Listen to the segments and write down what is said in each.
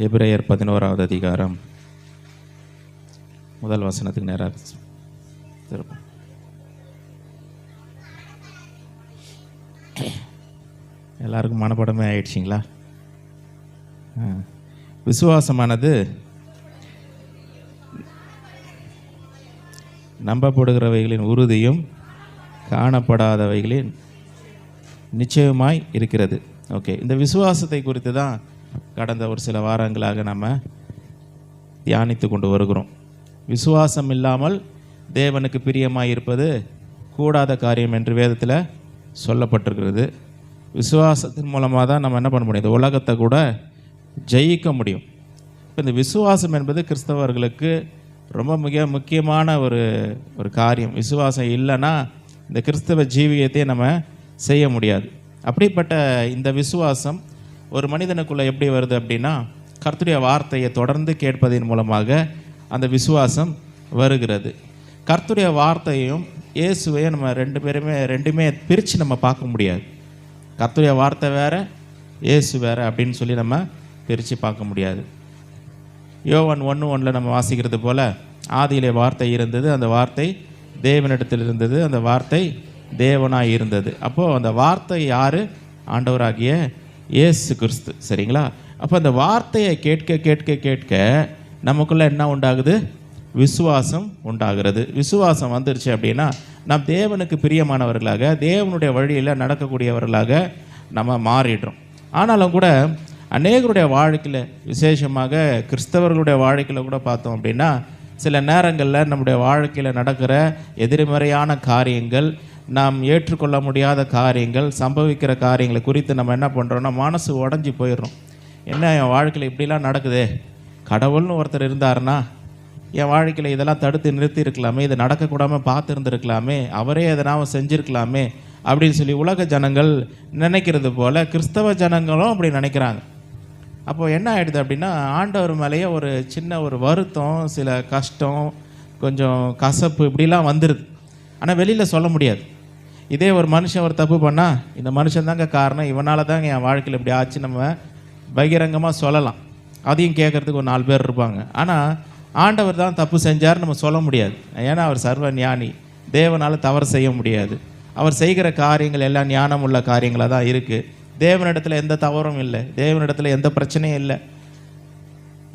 எபிரேயர் 11வது அதிகாரம் முதல் வசனத்துக்கு நேராக திரும்ப. எல்லாருக்கும் மனப்படமே ஆயிடுச்சிங்களா? விசுவாசமானது நம்பப்படுகிறவைகளின் உறுதியும் காணப்படாதவைகளின் நிச்சயமாய் இருக்கிறது. ஓகே, இந்த விசுவாசத்தை குறித்து தான் கடந்த ஒரு சில வாரங்களாக நம்ம தியானித்து கொண்டு வருகிறோம். விசுவாசம் இல்லாமல் தேவனுக்கு பிரியமாய் இருப்பது கூடாத காரியம் என்று வேதத்தில் சொல்லப்பட்டிருக்கிறது. விசுவாசத்தின் மூலமாக தான் நம்ம என்ன பண்ண முடியும்? இந்த உலகத்தை கூட ஜெயிக்க முடியும். இப்போ இந்த விசுவாசம் என்பது கிறிஸ்தவர்களுக்கு ரொம்ப மிக முக்கியமான ஒரு காரியம். விசுவாசம் இல்லைன்னா இந்த கிறிஸ்தவ ஜீவியத்தை நம்ம செய்ய முடியாது. அப்படிப்பட்ட இந்த விசுவாசம் ஒரு மனிதனுக்குள்ளே எப்படி வருது அப்படின்னா, கர்த்தருடைய வார்த்தையை தொடர்ந்து கேட்பதன் மூலமாக அந்த விசுவாசம் வருகிறது. கர்த்தருடைய வார்த்தையும் இயேசுவையும் நம்ம ரெண்டுமே பிரித்து நம்ம பார்க்க முடியாது. கர்த்தருடைய வார்த்தை வேறு, இயேசு வேறு அப்படின்னு சொல்லி நம்ம பிரித்து பார்க்க முடியாது. யோவான் 1:1 நம்ம வாசிக்கிறது போல், ஆதியிலே வார்த்தை இருந்தது, அந்த வார்த்தை தேவனிடத்தில் இருந்தது, அந்த வார்த்தை தேவனாய் இருந்தது. அப்போது அந்த வார்த்தை யார்? ஆண்டவராகிய இயேசு கிறிஸ்து. சரிங்களா? அப்போ அந்த வார்த்தையை கேட்க கேட்க கேட்க நமக்குள்ளே என்ன உண்டாகுது? விசுவாசம் உண்டாகிறது. விசுவாசம் வந்துருச்சு அப்படின்னா நாம் தேவனுக்கு பிரியமானவர்களாக, தேவனுடைய வழியில் நடக்கக்கூடியவர்களாக நம்ம மாறிடுறோம். ஆனாலும் கூட அநேகருடைய வாழ்க்கையில், விசேஷமாக கிறிஸ்தவர்களுடைய வாழ்க்கையில் கூட பார்த்தோம் அப்படின்னா, சில நேரங்களில் நம்முடைய வாழ்க்கையில் நடக்கிற எதிர்மறையான காரியங்கள், நாம் ஏற்றுக்கொள்ள முடியாத காரியங்கள், சம்பவிக்கிற காரியங்களை குறித்து நம்ம என்ன பண்ணுறோன்னா மனசு உடஞ்சி போயிடுறோம். என்ன என் வாழ்க்கையில் இப்படிலாம் நடக்குதே, கடவுள்னு ஒருத்தர் இருந்தாருன்னா என் வாழ்க்கையில் இதெல்லாம் தடுத்து நிறுத்தி இருக்கலாமே, இது நடக்கக்கூடாமல் பார்த்துருந்துருக்கலாமே, அவரே எதனாவும் செஞ்சுருக்கலாமே அப்படின்னு சொல்லி உலக ஜனங்கள் நினைக்கிறது போல் கிறிஸ்தவ ஜனங்களும் அப்படி நினைக்கிறாங்க. அப்போது என்ன ஆகிடுது அப்படின்னா, ஆண்டவர் மேலேயே ஒரு சின்ன ஒரு வருத்தம், சில கஷ்டம், கொஞ்சம் கசப்பு இப்படிலாம் வந்துடுது. ஆனால் வெளியில் சொல்ல முடியாது. இதே ஒரு மனுஷன் ஒரு தப்பு பண்ணால், இந்த மனுஷன் தாங்க காரணம், இவனால் தாங்க என் வாழ்க்கையில் இப்படி ஆச்சு நம்ம பகிரங்கமாக சொல்லலாம். அதையும் கேட்குறதுக்கு ஒரு 4 பேர் இருப்பாங்க. ஆனால் ஆண்டவர் தான் தப்பு செஞ்சார் நம்ம சொல்ல முடியாது. ஏன்னா அவர் சர்வ ஞானி, தேவனால் தவறு செய்ய முடியாது. அவர் செய்கிற காரியங்கள் எல்லாம் ஞானம் உள்ள காரியங்களாக தான் இருக்குது. தேவனிடத்தில் எந்த தவறும் இல்லை, தேவனிடத்தில் எந்த பிரச்சனையும் இல்லை.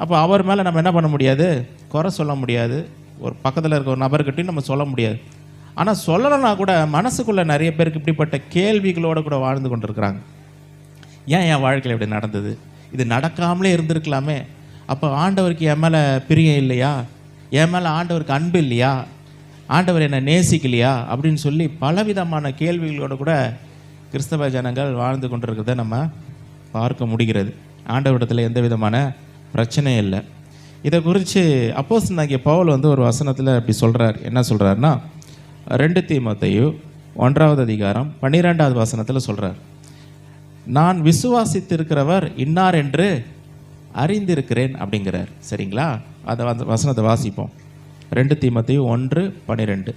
அப்போ அவர் மேலே நம்ம என்ன பண்ண முடியாது? குறை சொல்ல முடியாது. ஒரு பக்கத்தில் இருக்க ஒரு நபர்கிட்டையும் நம்ம சொல்ல முடியாது. ஆனால் சொல்லலைன்னா கூட மனசுக்குள்ளே நிறைய பேருக்கு இப்படிப்பட்ட கேள்விகளோடு கூட வாழ்ந்து கொண்டு இருக்கிறாங்க. ஏன் என் வாழ்க்கையில் இப்படி நடந்தது? இது நடக்காமலே இருந்திருக்கலாமே. அப்போ ஆண்டவருக்கு என் மேலே பிரியம் இல்லையா? என் மேலே ஆண்டவருக்கு அன்பு இல்லையா? ஆண்டவர் என்னை நேசிக்கலையா? அப்படின்னு சொல்லி பலவிதமான கேள்விகளோடு கூட கிறிஸ்தவ ஜனங்கள் வாழ்ந்து கொண்டிருக்கிறத நம்ம பார்க்க முடிகிறது. ஆண்டவரிடத்தில் எந்த விதமான பிரச்சனையும் இல்லை. இதை குறித்து அப்போஸ்தலனாகிய பவுல் ஒரு வசனத்தில் அப்படி சொல்கிறார். என்ன சொல்கிறாருன்னா, 2 தீமோத்தேயு 1வது அதிகாரம் 12வது வசனத்தில் சொல்கிறார், நான் விசுவாசித்திருக்கிறவர் இன்னார் என்று அறிந்திருக்கிறேன் அப்படிங்கிறார். சரிங்களா? அந்த வசனத்தை வாசிப்போம். 2 தீமோத்தேயு 1:12.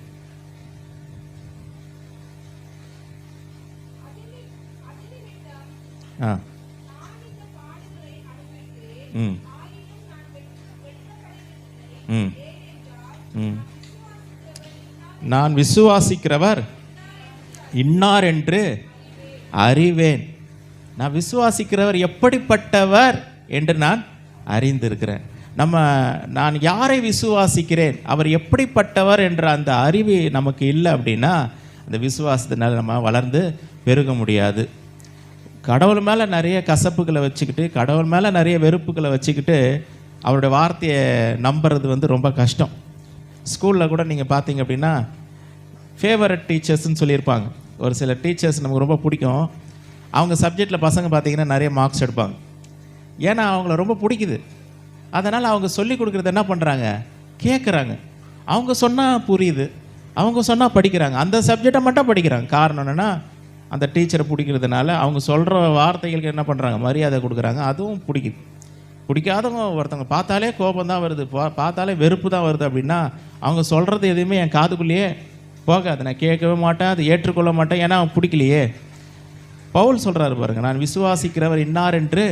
நான் விசுவாசிக்கிறவர் இன்னார் என்று அறிவேன். நான் விசுவாசிக்கிறவர் எப்படிப்பட்டவர் என்று நான் அறிந்திருக்கிறேன். நான் யாரை விசுவாசிக்கிறேன், அவர் எப்படிப்பட்டவர் என்ற அந்த அறிவு நமக்கு இல்லை அப்படின்னா அந்த விசுவாசத்தினால் நம்ம வளர்ந்து பெருக முடியாது. கடவுள் மேலே நிறைய கசப்புகளை வச்சுக்கிட்டு, கடவுள் மேலே நிறைய வெறுப்புகளை வச்சுக்கிட்டு அவருடைய வார்த்தையை நம்புறது ரொம்ப கஷ்டம். ஸ்கூலில் கூட நீங்கள் பார்த்தீங்க அப்படின்னா ஃபேவரட் டீச்சர்ஸ்ன்னு சொல்லியிருப்பாங்க. ஒரு சில டீச்சர்ஸ் நமக்கு ரொம்ப பிடிக்கும். அவங்க சப்ஜெக்டில் பசங்க பார்த்தீங்கன்னா நிறைய மார்க்ஸ் எடுப்பாங்க. ஏன்னா அவங்கள ரொம்ப பிடிக்குது. அதனால் அவங்க சொல்லி கொடுக்குறது என்ன பண்ணுறாங்க? கேட்குறாங்க. அவங்க சொன்னால் புரியுது, அவங்க சொன்னால் படிக்கிறாங்க. அந்த சப்ஜெக்டை மட்டும் படிக்கிறாங்க. காரணம் என்னென்னா அந்த டீச்சரை பிடிக்கிறதுனால அவங்க சொல்கிற வார்த்தைகளுக்கு என்ன பண்ணுறாங்க? மரியாதை கொடுக்குறாங்க. அதுவும் பிடிக்குது. பிடிக்காதவங்க ஒருத்தவங்க பார்த்தாலே கோபம் தான் வருது, பார்த்தாலே வெறுப்பு தான் வருது அப்படின்னா அவங்க சொல்கிறது எதுவுமே என் காதுக்குள்ளேயே போகாது. நான் கேட்கவே மாட்டேன், அதை ஏற்றுக்கொள்ள மாட்டேன். ஏன்னா அவன் பிடிக்கலையே. பவுல் சொல்கிறாரு பாருங்கள், நான் விசுவாசிக்கிறவர் இன்னார் என்று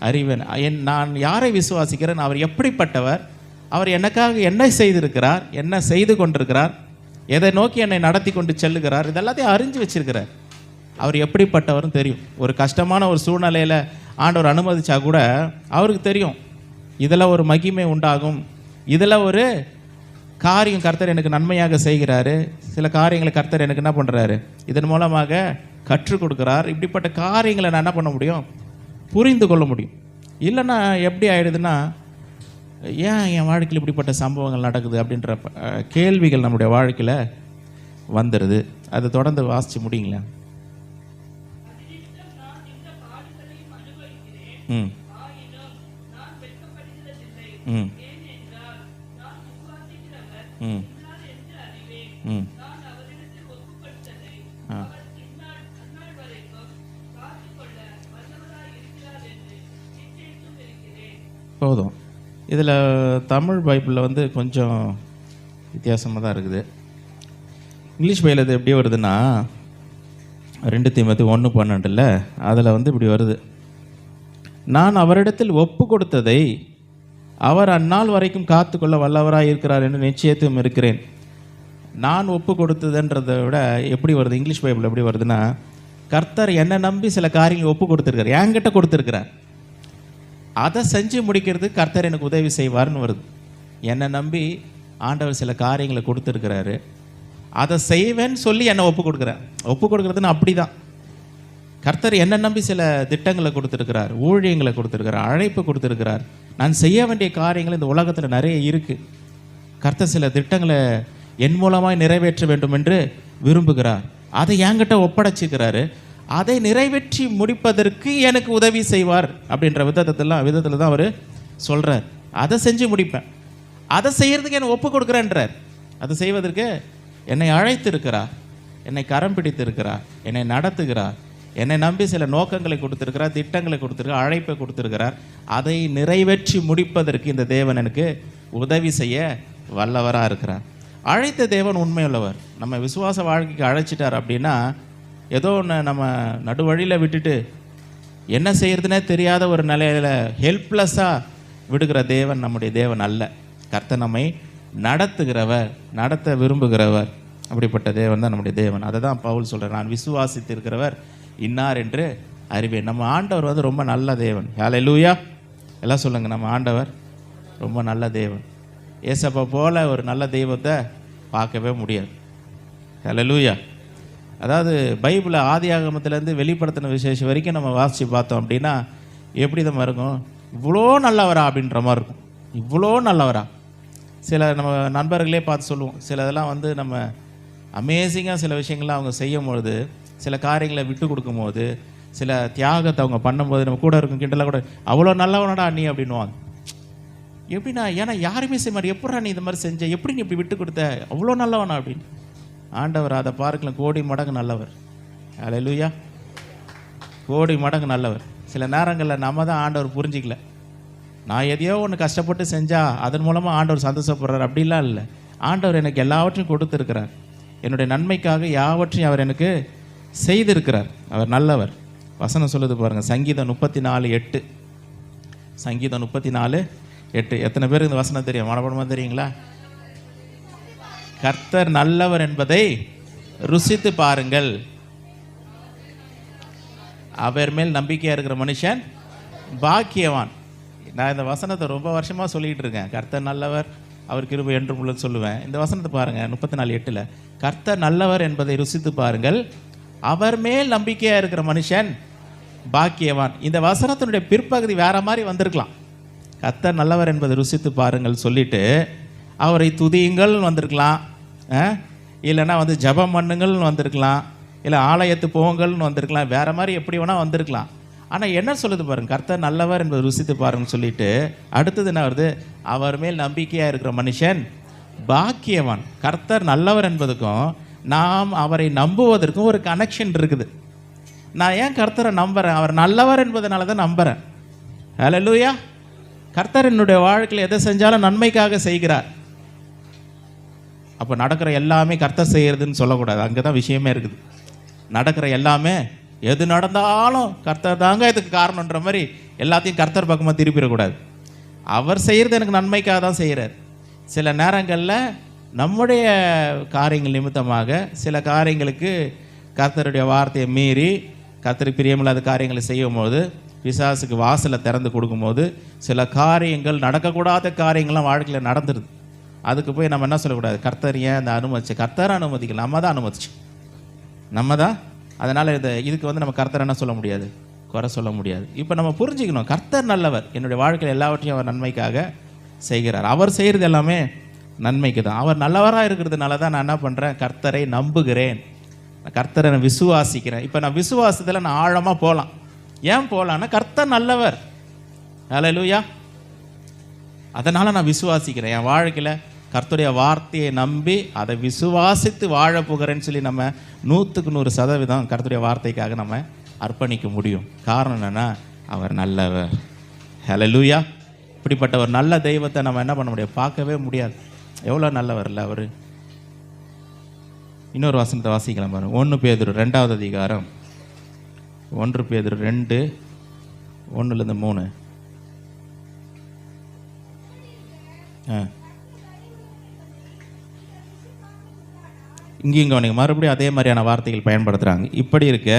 அறிவேன். நான் யாரை விசுவாசிக்கிறேன், அவர் எப்படிப்பட்டவர், அவர் எனக்காக என்ன செய்திருக்கிறார், என்ன செய்து கொண்டிருக்கிறார், எதை நோக்கி என்னை நடத்தி கொண்டு செல்லுகிறார், இதெல்லாத்தையும் அறிஞ்சு வச்சிருக்கிறார். அவர் எப்படிப்பட்டவர்னு தெரியும். ஒரு கஷ்டமான ஒரு சூழ்நிலையில் ஆண்டவர் அனுமதிச்சா கூட அவருக்கு தெரியும், இதில் ஒரு மகிமை உண்டாகும், இதில் ஒரு காரியம் கர்த்தர் எனக்கு நன்மையாக செய்கிறாரு, சில காரியங்களை கர்த்தர் எனக்கு என்ன பண்ணுறாரு, இதன் மூலமாக கற்றுக் கொடுக்குறார். இப்படிப்பட்ட காரியங்களை நான் என்ன பண்ண முடியும், புரிந்து கொள்ள முடியும். இல்லைன்னா எப்படி ஆகிடுதுன்னா, ஏன் என் வாழ்க்கையில் இப்படிப்பட்ட சம்பவங்கள் நடக்குது அப்படின்ற கேள்விகள் நம்முடைய வாழ்க்கையில் வந்துடுது. அதை தொடர்ந்து வாசித்து முடியுங்களா? ம் ம் ம் ம் போதும். இதில் தமிழ் பைபிளில் வந்து கொஞ்சம் வித்தியாசமாக தான் இருக்குது. இங்கிலீஷ் பைபிள் இது எப்படி வருதுன்னா 2 தீமோத்தேயு 1:12 அதில் வந்து இப்படி வருது, நான் அவரிடத்தில் ஒப்பு கொடுத்ததை அவர் அந்நாள் வரைக்கும் காத்துக்கொள்ள வல்லவராக இருக்கிறார் என்று நிச்சயத்தும் இருக்கிறேன். நான் ஒப்பு கொடுத்ததுன்றதை விட எப்படி வருது, இங்கிலீஷ் பைபிள் எப்படி வருதுன்னா, கர்த்தர் என்னை நம்பி சில காரியங்கள் ஒப்பு கொடுத்துருக்கார், என்கிட்ட கொடுத்துருக்கிறார், அதை செஞ்சு முடிக்கிறது கர்த்தர் எனக்கு உதவி செய்வார்னு வருது. என்னை நம்பி ஆண்டவர் சில காரியங்களை கொடுத்துருக்கிறாரு, அதை செய்வேன்னு சொல்லி என்னை ஒப்பு கொடுக்குறேன். ஒப்பு கொடுக்குறதுன்னு அப்படி தான். கர்த்தர் என்னை நம்பி சில திட்டங்களை கொடுத்துருக்கிறார், ஊழியங்களை கொடுத்துருக்கிறார், அழைப்பு கொடுத்துருக்கிறார். நான் செய்ய வேண்டிய காரியங்கள் இந்த உலகத்தில் நிறைய இருக்குது. கர்த்தர் சில திட்டங்களை என் மூலமாக நிறைவேற்ற வேண்டும் என்று விரும்புகிறார், அதை என்கிட்ட ஒப்படைச்சிக்கிறாரு. அதை நிறைவேற்றி முடிப்பதற்கு எனக்கு உதவி செய்வார் அப்படின்ற விதத்தில் தான் அவர் சொல்கிறார். அதை செஞ்சு முடிப்பேன், அதை செய்கிறதுக்கு என்னை ஒப்பு கொடுக்குறேன்றார். அதை செய்வதற்கு என்னை அழைத்திருக்கிறார், என்னை கரம் பிடித்திருக்கிறார், என்னை நடத்துகிறார், என்னை நம்பி சில நோக்கங்களை கொடுத்துருக்கிறார், திட்டங்களை கொடுத்துருக்கிறார், அழைப்பை கொடுத்துருக்கிறார். அதை நிறைவேற்றி முடிப்பதற்கு இந்த தேவன் எனக்கு உதவி செய்ய வல்லவராக இருக்கிறார். அழைத்த தேவன் உண்மையுள்ளவர். நம்ம விசுவாச வாழ்க்கைக்கு அழைச்சிட்டார் அப்படின்னா, ஏதோ ஒன்று நம்ம நடுவழியில் விட்டுட்டு என்ன செய்கிறதுனே தெரியாத ஒரு நிலையில் ஹெல்ப்லெஸ்ஸாக விடுகிற தேவன் நம்முடைய தேவன் அல்ல. கர்த்தர் நம்மை நடத்துகிறவர், நடத்த விரும்புகிறவர். அப்படிப்பட்ட தேவன் தான் நம்முடைய தேவன். அதை தான் பவுல் சொல்கிறார், நான் விசுவாசித்திருக்கிறவர் இன்னார் என்று அறிவேன். நம்ம ஆண்டவர் வந்து ரொம்ப நல்ல தேவன். ஹல்லேலூயா, எல்லாம் சொல்லுங்கள், நம்ம ஆண்டவர் ரொம்ப நல்ல தேவன். ஏசப்பா போல ஒரு நல்ல தெய்வத்தை பார்க்கவே முடியாது. ஹல்லேலூயா. அதாவது பைபிளை ஆதி ஆகமத்திலேருந்து வெளிப்படுத்தின விசேஷம் வரைக்கும் நம்ம வாசித்து பார்த்தோம் அப்படின்னா எப்படி தான் இருக்கும், இவ்வளோ நல்லவரா அப்படின்ற மாதிரி இருக்கும். இவ்வளோ நல்லவரா. சில நம்ம நண்பர்களே பார்த்து சொல்லுவோம், சில இதெல்லாம் வந்து நம்ம அமேசிங்காக சில விஷயங்கள்லாம் அவங்க செய்யும் பொழுது, சில காரியங்களை விட்டு கொடுக்கும்போது, சில தியாகத்தை அவங்க பண்ணும்போது நம்ம கூட இருக்கும் கிண்டலாம் கூட, அவ்வளோ நல்லவனடா நீ அப்படின்னுவாங்க. எப்படின்னா, ஏன்னா யாருமே செய்ய மாதிரி, எப்படா நீ இந்த மாதிரி செஞ்ச, எப்படி நீ இப்படி விட்டு கொடுத்த, அவ்வளோ நல்லவனா அப்படின்னு. ஆண்டவர் அதை பார்க்கலாம், கோடி மடங்கு நல்லவர். ஹல்லேலூயா, கோடி மடங்கு நல்லவர். சில நேரங்களில் நம்ம தான் ஆண்டவர் புரிஞ்சிக்கல. நான் எதையோ ஒன்று கஷ்டப்பட்டு செஞ்சால் அதன் மூலமாக ஆண்டவர் சந்தோஷப்படுறார் அப்படிலாம் இல்லை. ஆண்டவர் எனக்கு எல்லாவற்றையும் கொடுத்துருக்கிறார், என்னுடைய நன்மைக்காக யாவற்றையும் அவர் எனக்கு செய்திருக்கிறார். அவர் நல்லவர். வசனம் சொல்லுது பாருங்கள், சங்கீதம் 34:8. சங்கீதம் 34:8. எத்தனை பேருக்கு இந்த வசனம் தெரியும்? மனப்படமாக தெரியுங்களா? கர்த்தர் நல்லவர் என்பதை ருசித்து பாருங்கள், அவர் மேல் நம்பிக்கையாக இருக்கிற மனுஷன் பாக்கியவான். நான் இந்த வசனத்தை ரொம்ப வருஷமாக சொல்லிகிட்டு இருக்கேன். கர்த்தர் நல்லவர், அவர் கிருபை என்றும் உள்ளது சொல்லுவேன். இந்த வசனத்தை பாருங்கள், 34:8. கர்த்தர் நல்லவர் என்பதை ருசித்து பாருங்கள், அவர் மேல் நம்பிக்கையாக இருக்கிற மனுஷன் பாக்கியவான். இந்த வசனத்தினுடைய பிற்பகுதி வேற மாதிரி வந்திருக்கலாம். கர்த்தர் நல்லவர் என்பதை ருசித்து பாருங்கள் சொல்லிட்டு அவரை துதியுங்கள் வந்திருக்கலாம், இல்லைன்னா வந்து ஜபம் பண்ணுங்கள்னு வந்திருக்கலாம், இல்லை ஆலயத்து போங்கள்னு வந்திருக்கலாம், வேற மாதிரி எப்படி வேணால் வந்திருக்கலாம். ஆனால் என்ன சொல்லுது பாருங்க, கர்த்தர் நல்லவர் என்பதை ருசித்து பாருங்கன்னு சொல்லிட்டு அடுத்தது என்ன வருது, அவர் மேல் நம்பிக்கையாக இருக்கிற மனுஷன் பாக்கியவான். கர்த்தர் நல்லவர் என்பதுக்கும் நாம் அவரை நம்புவதற்கும் ஒரு கனெக்ஷன் இருக்குது. நான் ஏன் கர்த்தரை நம்புகிறேன், அவர் நல்லவர் என்பதனால தான் நம்புகிறேன். ஹல்லேலூயா. கர்த்தர் என்னுடைய வாழ்க்கையில் எதை செஞ்சாலும் நன்மைக்காக செய்கிறார். அப்போ நடக்கிற எல்லாமே கர்த்தர் செய்கிறதுன்னு சொல்லக்கூடாது, அங்கே தான் விஷயமே இருக்குது. நடக்கிற எல்லாமே எது நடந்தாலும் கர்த்தர் தாங்க இதுக்கு காரணன்ற மாதிரி எல்லாத்தையும் கர்த்தர் பக்கமாக திருப்பிடக்கூடாது. அவர் செய்கிறது எனக்கு நன்மைக்காக தான் செய்கிறார். சில நேரங்களில் நம்முடைய காரியங்கள் நிமித்தமாக சில காரியங்களுக்கு கர்த்தருடைய வார்த்தையை மீறி கர்த்தருக்கு பிரியமில்லாத காரியங்களை செய்யும் போது, பிசாசுக்கு வாசலை திறந்து கொடுக்கும்போது சில காரியங்கள், நடக்கக்கூடாத காரியங்கள்லாம் வாழ்க்கையில் நடந்துடுது. அதுக்கு போய் நம்ம என்ன சொல்லக்கூடாது, கர்த்தர் ஏன் இந்த அனுமதிச்சு? கர்த்தரை அனுமதிக்கல, நம்ம தான் அனுமதிச்சோம், நம்ம தான். அதனால் இதுக்கு நம்ம கர்த்தர் என்ன சொல்ல முடியாது, குறை சொல்ல முடியாது. இப்போ நம்ம புரிஞ்சுக்கணும், கர்த்தர் நல்லவர். என்னுடைய வாழ்க்கையில் எல்லாவற்றையும் அவர் நன்மைக்காக செய்கிறார். அவர் செய்கிறது எல்லாமே நன்மைக்கு தான். அவர் நல்லவராக இருக்கிறதுனால தான் நான் என்ன பண்ணுறேன், கர்த்தரை நம்புகிறேன், கர்த்தரை நான் விசுவாசிக்கிறேன். இப்போ நான் விசுவாசத்தில் நான் ஆழமாக போகலாம். ஏன் போகலான்னா, கர்த்தர் நல்லவர். ஹல்லேலூயா. அதனால் நான் விசுவாசிக்கிறேன். என் வாழ்க்கையில் கர்த்தருடைய வார்த்தையை நம்பி அதை விசுவாசித்து வாழ போகிறேன்னு சொல்லி நம்ம 100% கர்த்தருடைய வார்த்தைக்காக நம்ம அர்ப்பணிக்க முடியும். காரணம் என்னென்னா, அவர் நல்லவர். ஹல்லேலூயா. இப்படிப்பட்ட ஒரு நல்ல தெய்வத்தை நம்ம என்ன பண்ண முடியாது, பார்க்கவே முடியாது. எவ்வளோ நல்லவர் இல்லை அவர். இன்னொரு வசனத்தை வாசிக்கலாம் பாருங்க. 1 பேதுரு 2வது அதிகாரம், 1 பேதுரு 2, 1-3. இங்கேயும் கவனிங்க, மறுபடியும் அதே மாதிரியான வார்த்தைகள் பயன்படுத்துகிறாங்க. இப்படி இருக்க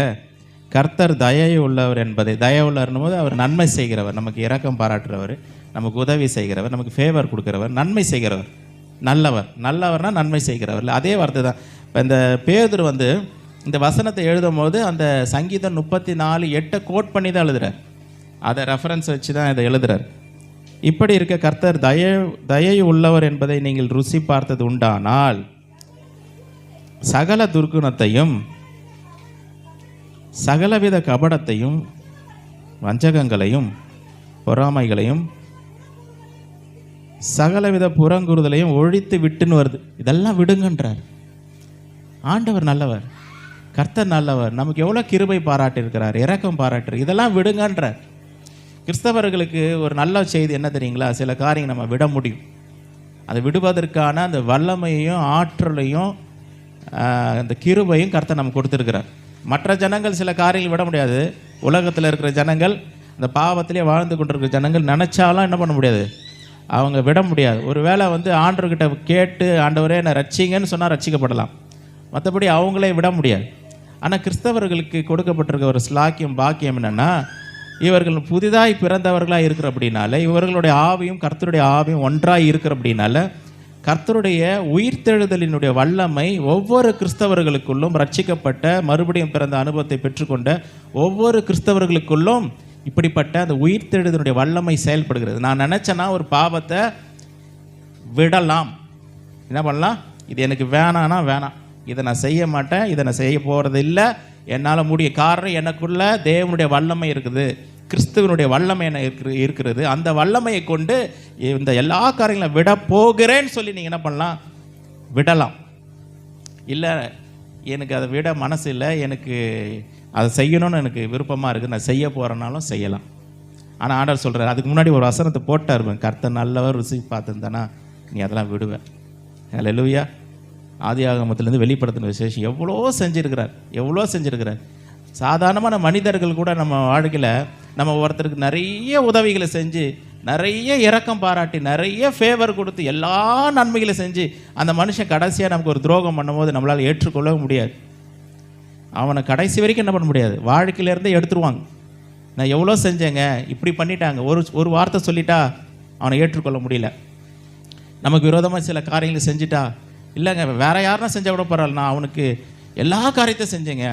கர்த்தர் தயை உள்ளவர் என்பதை, தயை உள்ளவர்னும் போது அவர் நன்மை செய்கிறவர், நமக்கு இரக்கம் பாராட்டுறவர், நமக்கு உதவி செய்கிறவர், நமக்கு ஃபேவர் கொடுக்குறவர், நன்மை செய்கிறவர், நல்லவர். நல்லவர்னா நன்மை செய்கிறவர் இல்லை, அதே வார்த்தை தான். இப்போ இந்த பேதுரு இந்த வசனத்தை எழுதும் போது அந்த சங்கீதம் 34:8 கோட் பண்ணி தான் எழுதுறார். அதை ரெஃபரன்ஸ் வச்சு தான் இதை எழுதுறார். இப்படி இருக்க கர்த்தர் தயை உள்ளவர் என்பதை நீங்கள் ருசி பார்த்தது உண்டானால் சகல துர்க்குணத்தையும் சகலவித கபடத்தையும் வஞ்சகங்களையும் பொறாமைகளையும் சகலவித புறங்குறுதலையும் ஒழித்து விட்டுன்னு வருது. இதெல்லாம் விடுங்கன்றார். ஆண்டவர் நல்லவர், கர்த்தர் நல்லவர், நமக்கு எவ்வளோ கிருபை பாராட்டியிருக்கிறார், இரக்கம் பாராட்டு, இதெல்லாம் விடுங்கன்றார். கிறிஸ்தவர்களுக்கு ஒரு நல்ல செய்தி என்ன தெரியுங்களா, சில காரியங்கள் நம்ம விட முடியும். அதை விடுவதற்கான அந்த வல்லமையையும் ஆற்றலையும் அந்த கிருபையும் கர்த்தர் நம்ம கொடுத்துருக்கிறார். மற்ற ஜனங்கள் சில காரியங்கள் விட முடியாது. உலகத்தில் இருக்கிற ஜனங்கள், அந்த பாவத்திலே வாழ்ந்து கொண்டிருக்கிற ஜனங்கள் நினச்சாலும் என்ன பண்ண முடியாது, அவங்க விட முடியாது. ஒரு வேளை ஆண்டவர்கிட்ட கேட்டு ஆண்டவரே என்னை ரட்சிங்கன்னு சொன்னால் ரட்சிக்கப்படலாம், மற்றபடி அவங்களே விட முடியாது. ஆனால் கிறிஸ்தவர்களுக்கு கொடுக்கப்பட்டிருக்க ஒரு ஸ்லாக்கியம் பாக்கியம் என்னென்னா, இவர்கள் புதிதாய் பிறந்தவர்களாக இருக்கிற அப்படின்னால, இவர்களுடைய ஆவியும் கர்த்தருடைய ஆவியும் ஒன்றாக இருக்கிற அப்படின்னால, கர்த்தருடைய உயிர்த்தெழுதலினுடைய வல்லமை ஒவ்வொரு கிறிஸ்தவர்களுக்குள்ளும், ரட்சிக்கப்பட்ட மறுபடியும் பிறந்த அனுபவத்தை பெற்றுக்கொண்ட ஒவ்வொரு கிறிஸ்தவர்களுக்குள்ளும் இப்படிப்பட்ட அந்த உயிர்த்தெழுதலுடைய வல்லமை செயல்படுகிறது. நான் நினச்சேன்னா ஒரு பாவத்தை விடலாம், என்ன பண்ணலாம், இது எனக்கு வேணான்னா வேணாம், இதை நான் செய்ய மாட்டேன், இதை நான் செய்ய போகிறது இல்லை, என்னால் முடிய. காரணம், எனக்குள்ள தேவனுடைய வல்லமை இருக்குது, கிறிஸ்துவனுடைய வல்லமை என்ன இருக்கிறது. அந்த வல்லமையை கொண்டு இந்த எல்லா காரியங்களும் விட போகிறேன்னு சொல்லி நீங்கள் என்ன பண்ணலாம், விடலாம். இல்லை எனக்கு அதை விட மனசு இல்லை, எனக்கு அதை செய்யணும்னு எனக்கு விருப்பமாக இருக்குது, நான் செய்ய போகிறேனாலும் செய்யலாம். ஆனால் ஆண்டவர் சொல்கிறார், அதுக்கு முன்னாடி ஒரு வசனத்தை போட்டார், கர்த்தர் நல்லவர், ருசி பார்த்துருந்தானா நீ அதெல்லாம் விடுவேன். ஹல்லேலூயா. ஆதியாகமத்திலேருந்து வெளிப்படுத்தின விசேஷம் எவ்வளோ செஞ்சுருக்கிறார். சாதாரணமான மனிதர்கள் கூட நம்ம வாழ்க்கையில் நம்ம ஒருத்தருக்கு நிறைய உதவிகளை செஞ்சு, நிறைய இரக்கம் பாராட்டி, நிறைய ஃபேவர் கொடுத்து, எல்லா நன்மைகளை செஞ்சு அந்த மனுஷன் கடைசியாக நமக்கு ஒரு துரோகம் பண்ணும்போது நம்மளால் ஏற்றுக்கொள்ளவே முடியாது. அவனை கடைசி வரைக்கும் என்ன பண்ண முடியாது, வாழ்க்கையிலேருந்தே எடுத்துருவாங்க. நான் எவ்வளோ செஞ்சேங்க, இப்படி பண்ணிட்டாங்க, ஒரு வார்த்தை சொல்லிட்டா அவனை ஏற்றுக்கொள்ள முடியல. நமக்கு விரோதமாக சில காரியங்களை செஞ்சுட்டா, இல்லைங்க வேற யாருன்னா செஞ்சால் கூட பரவாயில்ல, நான் அவனுக்கு எல்லா காரியத்தையும் செஞ்சேங்க,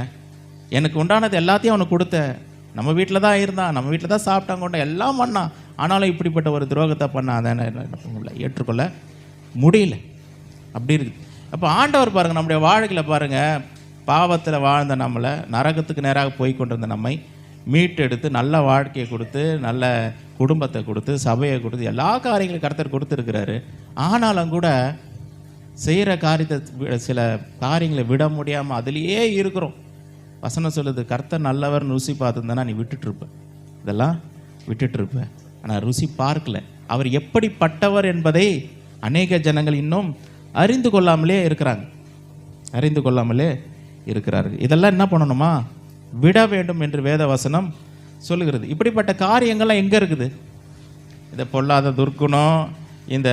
எனக்கு உண்டானது எல்லாத்தையும் அவனுக்கு கொடுத்தேன், நம்ம வீட்டில் தான் இருந்தான், நம்ம வீட்டில் தான் சாப்பிட்டாங்க, கொண்ட எல்லாம் பண்ணான், ஆனாலும் இப்படிப்பட்ட ஒரு துரோகத்தை பண்ண அதை ஏற்றுக்கொள்ள முடியல. அப்படி இருக்குது. அப்போ ஆண்டவர் பாருங்கள், நம்முடைய வாழ்க்கையில் பாருங்கள், பாவத்தில் வாழ்ந்த நம்மளை, நரகத்துக்கு நேராக போய் கொண்டிருந்த நம்மை மீட்டெடுத்து நல்ல வாழ்க்கையை கொடுத்து, நல்ல குடும்பத்தை கொடுத்து, சபையை கொடுத்து, எல்லா காரியங்களையும் கர்த்தர் கொடுத்துருக்கிறாரு. ஆனாலும் கூட செய்கிற காரியத்தை, சில காரியங்களை விட முடியாமல் அதிலேயே இருக்கிறோம். வசனம் சொல்லுது, கர்த்தர் நல்லவர் ருசி பார்த்துருந்தேன்னா நீ விட்டுட்டுருப்ப, இதெல்லாம் விட்டுட்டுருப்ப. ஆனால் ருசி பார்க்கல. அவர் எப்படிப்பட்டவர் என்பதை அநேக ஜனங்கள் இன்னும் அறிந்து கொள்ளாமலே இருக்கிறார்கள். இதெல்லாம் என்ன பண்ணணுமா, விட வேண்டும் என்று வேத வசனம் சொல்லுகிறது. இப்படிப்பட்ட காரியங்கள்லாம் எங்கே இருக்குது? இந்த பொல்லாத துர்க்குணம், இந்த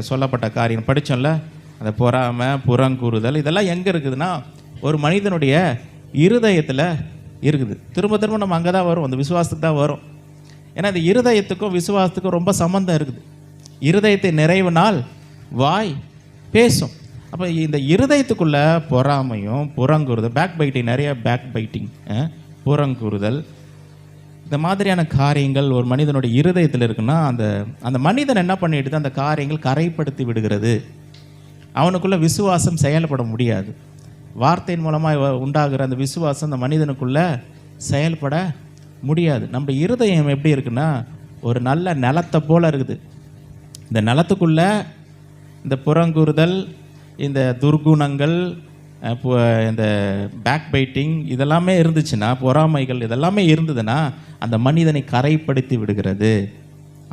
சொல்லப்பட்ட காரியம் படித்தோம்ல, அந்த பொறாமை, புறங்கூறுதல், இதெல்லாம் எங்கே இருக்குதுன்னா ஒரு மனிதனுடைய இருதயத்தில் இருக்குது. திரும்ப திரும்ப நம்ம அங்கே தான் வரும், அந்த விசுவாசத்துக்கு தான் வரும். ஏன்னா இந்த இருதயத்துக்கும் விசுவாசத்துக்கும் ரொம்ப சம்பந்தம் இருக்குது. இருதயத்தை நிறைவுனால் வாய் பேசும். அப்போ இந்த இருதயத்துக்குள்ளே பொறாமையும் புறங்கூறுதல், பேக் பைட்டிங், நிறைய பேக் பைட்டிங், புறங்கூறுதல், இந்த மாதிரியான காரியங்கள் ஒரு மனிதனுடைய இருதயத்தில் இருக்குன்னா அந்த மனிதன் என்ன பண்ணிடுது, அந்த காரியங்கள் கரைப்படுத்தி விடுகிறது. அவனுக்குள்ள விசுவாசம் செயல்பட முடியாது. வார்த்தையின் மூலமாக உண்டாகிற அந்த விசுவாசம் அந்த மனிதனுக்குள்ளே செயல்பட முடியாது. நம்ம இருதயம் எப்படி இருக்குன்னா ஒரு நல்ல நிலத்தை போல் இருக்குது. இந்த நிலத்துக்குள்ளே இந்த புறங்கூறுதல், இந்த துர்குணங்கள், இந்த பேக் பைட்டிங் இதெல்லாமே இருந்துச்சுன்னா, பொறாமைகள் இதெல்லாமே இருந்ததுன்னா அந்த மனிதனை கரைப்படுத்தி விடுகிறது.